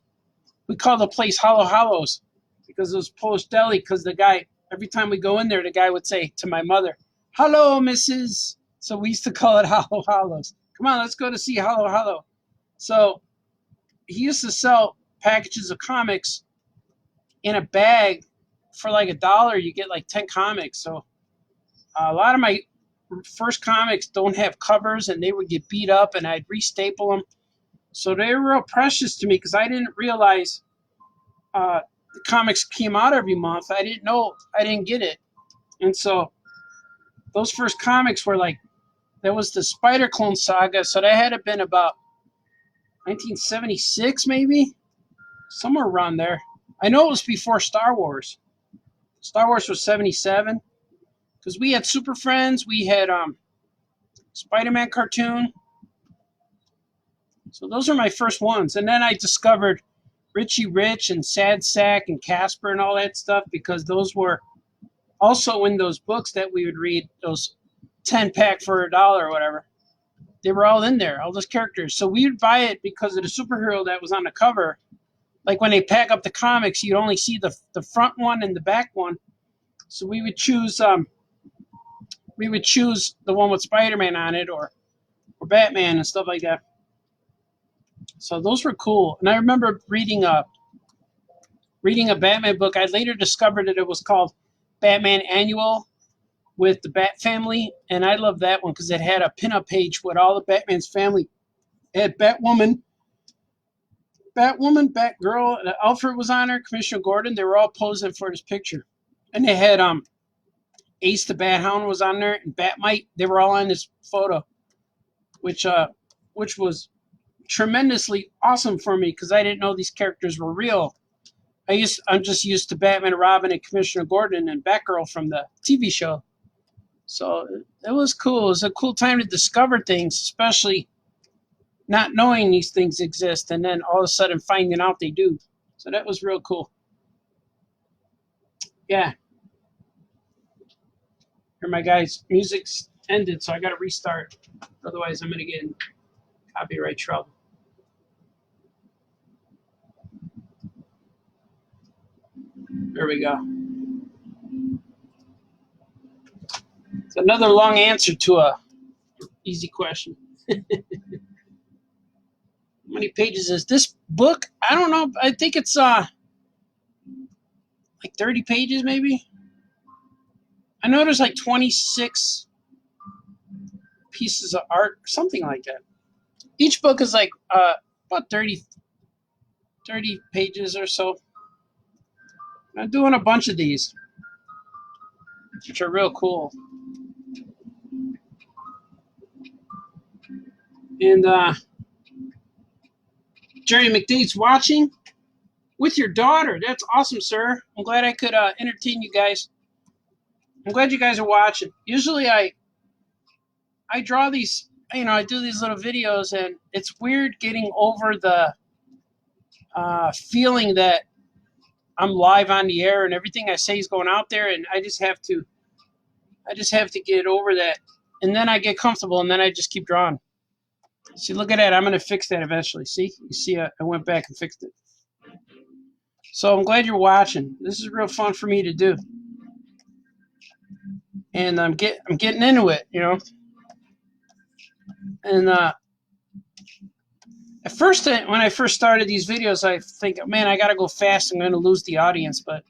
A: We called the place Hollow Hollows because it was Polish deli, because the guy, every time we go in there, the guy would say to my mother, "Hello, Mrs." So we used to call it Hollow Hollows. Come on, let's go to see Hollow Hollow. So he used to sell packages of comics in a bag for like $1. You get like 10 comics. So a lot of my first comics don't have covers, and they would get beat up, and I'd restaple them. So they were real precious to me because I didn't realize the comics came out every month. I didn't know. I didn't get it. And so those first comics were like, there was the Spider Clone saga. So that had to been about 1976, maybe? Somewhere around there. I know it was before Star Wars. Star Wars was 77. Because we had Super Friends, we had Spider-Man cartoon. So those are my first ones. And then I discovered Richie Rich and Sad Sack and Casper and all that stuff, because those were also in those books that we would read, those 10-pack for $1 or whatever. They were all in there, all those characters. So we would buy it because of the superhero that was on the cover. Like when they pack up the comics, you'd only see the front one and the back one. So we would choose the one with Spider-Man on it, or Batman and stuff like that. So those were cool. And I remember reading a Batman book. I later discovered that it was called Batman Annual with the Bat Family, and I loved that one because it had a pinup page with all of Batman's family. It had Batwoman, Batgirl, Alfred was on there, Commissioner Gordon. They were all posing for this picture. And they had Ace the Bat Hound was on there, and Batmite. They were all on this photo, which was tremendously awesome for me because I didn't know these characters were real. I'm just used to Batman, Robin, and Commissioner Gordon and Batgirl from the TV show. So it was cool. It was a cool time to discover things, especially not knowing these things exist, and then all of a sudden finding out they do. So that was real cool. Yeah. Here, my guys, music's ended, so I got to restart. Otherwise, I'm going to get in copyright trouble. There we go. It's another long answer to a easy question. How many pages is this book? I don't know. I think it's like 30 pages, maybe. I know there's like 26 pieces of art, something like that. Each book is like about 30 pages or so. I'm doing a bunch of these, which are real cool. And Jerry McDade's watching with your daughter. That's awesome, sir. I'm glad I could entertain you guys. I'm glad you guys are watching. Usually I draw these, I do these little videos, and it's weird getting over the feeling that I'm live on the air and everything I say is going out there, and I just have to get over that. And then I get comfortable, and then I just keep drawing. See, look at that. I'm going to fix that eventually. See? You see, I went back and fixed it. So I'm glad you're watching. This is real fun for me to do. And I'm getting into it, you know. And at first, when I first started these videos, I think, man, I got to go fast. I'm going to lose the audience. But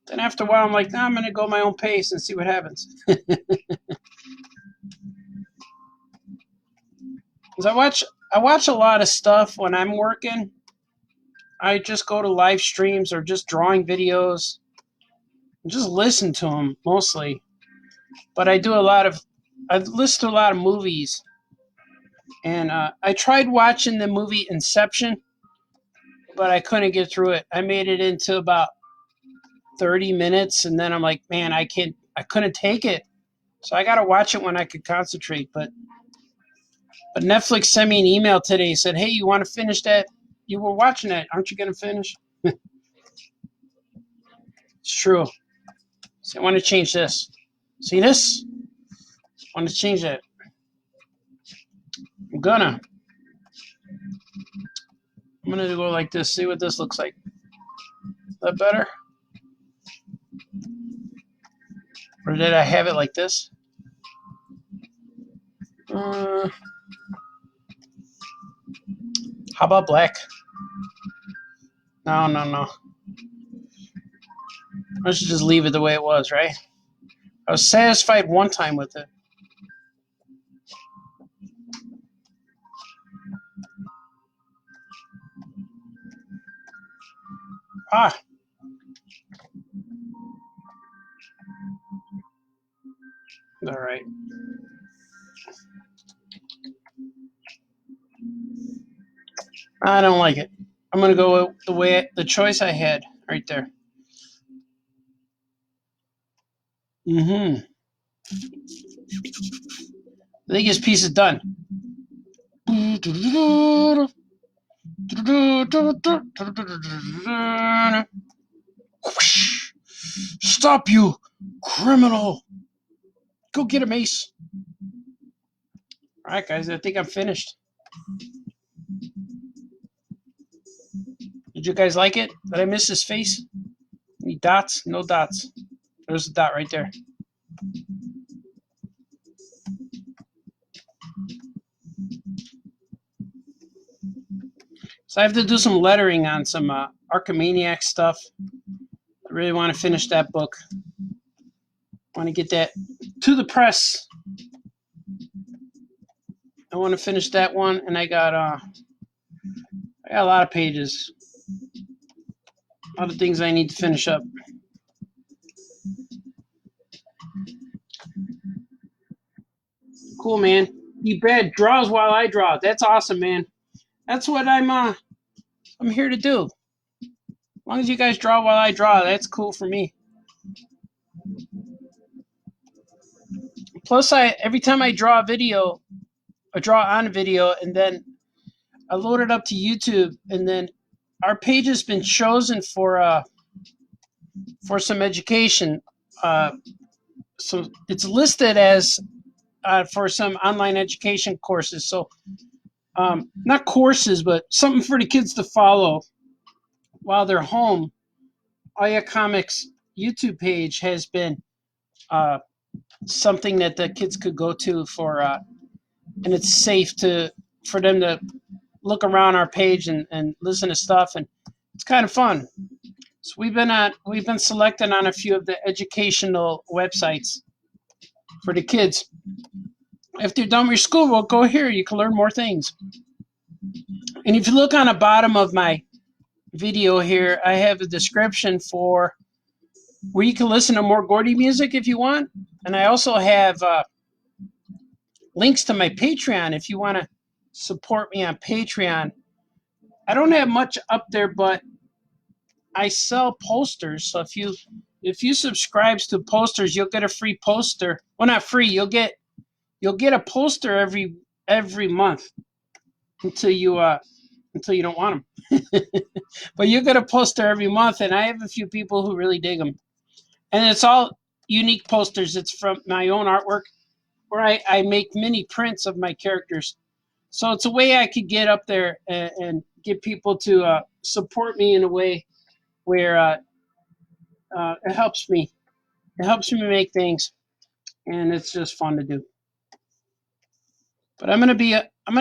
A: then after a while, I'm like, no, I'm going to go my own pace and see what happens. Because I watch a lot of stuff when I'm working. I just go to live streams or just drawing videos and just listen to them mostly. But I listen to a lot of movies. And I tried watching the movie Inception, but I couldn't get through it. I made it into about 30 minutes, and then I'm like, man, I couldn't take it. So I got to watch it when I could concentrate. But Netflix sent me an email today, said, hey, you want to finish that? You were watching that. Aren't you going to finish? It's true. So I want to change this. See this? I want to change that. I'm gonna go like this. See what this looks like. Is that better? Or did I have it like this? How about black? No. I should just leave it the way it was, right? I was satisfied one time with it. All right. I don't like it. I'm gonna go with the choice I had right there. The biggest piece is done. Stop, you criminal! Go get a mace. All right, guys, I think I'm finished. Did you guys like it? Did I miss his face? Any dots? No dots. There's a dot right there. So I have to do some lettering on some Archimaniac stuff. I really want to finish that book. I want to get that to the press. I want to finish that one, and I got a lot of pages. A lot of things I need to finish up. Cool, man. E10 draws while I draw. That's awesome, man. That's what I'm here to do. As long as you guys draw while I draw, that's cool for me. Plus, every time I draw a video, I draw on a video, and then I load it up to YouTube, and then our page has been chosen for some education. So it's listed as for some online education courses. So not courses, but something for the kids to follow while they're home. Aya Comics YouTube page has been something that the kids could go to for, and it's safe for them to look around our page and listen to stuff, and it's kind of fun. So we've been selected on a few of the educational websites for the kids. If they're done with your school, well, go here. You can learn more things. And if you look on the bottom of my video here, I have a description for where you can listen to more Gordy music if you want. And I also have links to my Patreon if you want to support me on Patreon. I don't have much up there, but I sell posters. So if you subscribe to posters, you'll get a free poster. Well, not free. You'll get a poster every month until you don't want them. But you get a poster every month, and I have a few people who really dig them. And it's all unique posters. It's from my own artwork, where I make mini prints of my characters. So it's a way I could get up there and get people to support me in a way where it helps me. It helps me make things, and it's just fun to do. But I'm gonna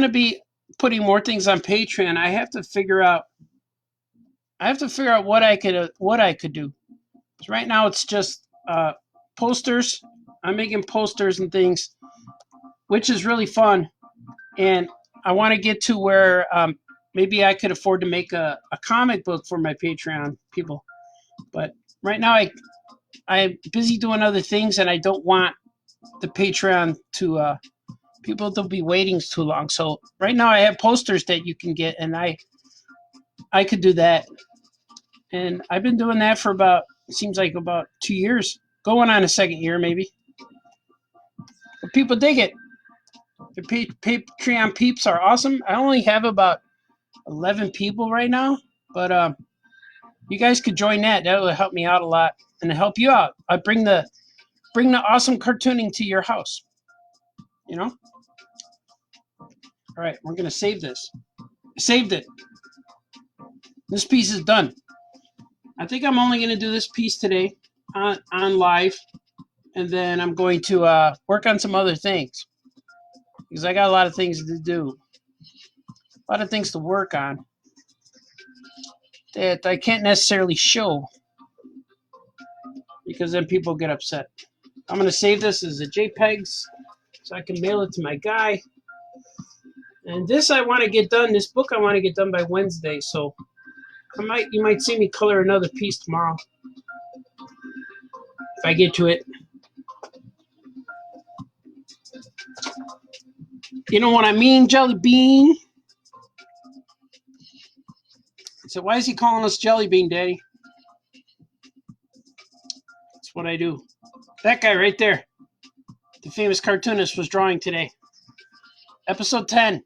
A: be putting more things on Patreon. I have to figure out what I could do. 'Cause right now it's just posters. I'm making posters and things, which is really fun. And I want to get to where maybe I could afford to make a comic book for my Patreon people. But right now I'm busy doing other things, and I don't want the Patreon to people to be waiting too long. So right now I have posters that you can get, and I could do that. And I've been doing that for about seems like about 2 years, going on a second year maybe. But people dig it. The Patreon peeps are awesome. I only have about 11 people right now, but you guys could join that. That will help me out a lot and help you out. I bring the awesome cartooning to your house. You know. All right, we're gonna save this. Saved it. This piece is done. I think I'm only gonna do this piece today on live, and then I'm going to work on some other things because I got a lot of things to do, a lot of things to work on that I can't necessarily show because then people get upset. I'm gonna save this as a JPEGs so I can mail it to my guy. And this I want to get done. This book I want to get done by Wednesday. So you might see me color another piece tomorrow if I get to it. You know what I mean, Jelly Bean? So why is he calling us Jelly Bean, Daddy? That's what I do. That guy right there, the famous cartoonist, was drawing today. Episode 10.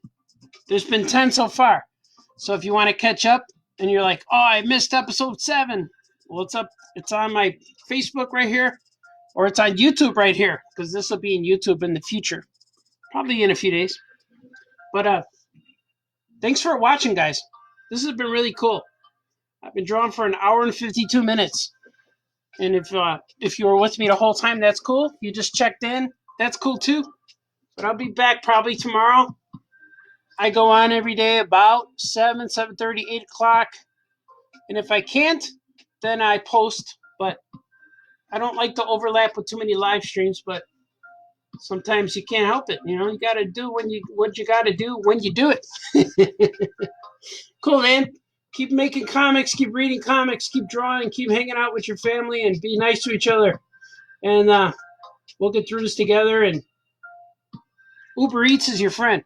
A: There's been 10 so far. So if you want to catch up and you're like, oh, I missed episode 7. Well, it's up. It's on my Facebook right here, or it's on YouTube right here, because this will be in YouTube in the future, probably in a few days. But thanks for watching, guys. This has been really cool. I've been drawing for an hour and 52 minutes. And if you were with me the whole time, that's cool. If you just checked in, that's cool too. But I'll be back probably tomorrow. I go on every day about 7, 7:30, 8 o'clock. And if I can't, then I post. But I don't like to overlap with too many live streams, but sometimes you can't help it. You know, you got to do what you got to do when you do it. Cool, man. Keep making comics, keep reading comics, keep drawing, keep hanging out with your family, and be nice to each other. And we'll get through this together. And Uber Eats is your friend.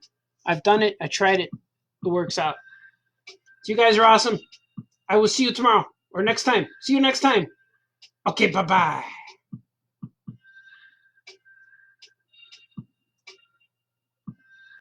A: I've done it. I tried it. It works out. So you guys are awesome. I will see you tomorrow or next time. See you next time. Okay, bye-bye.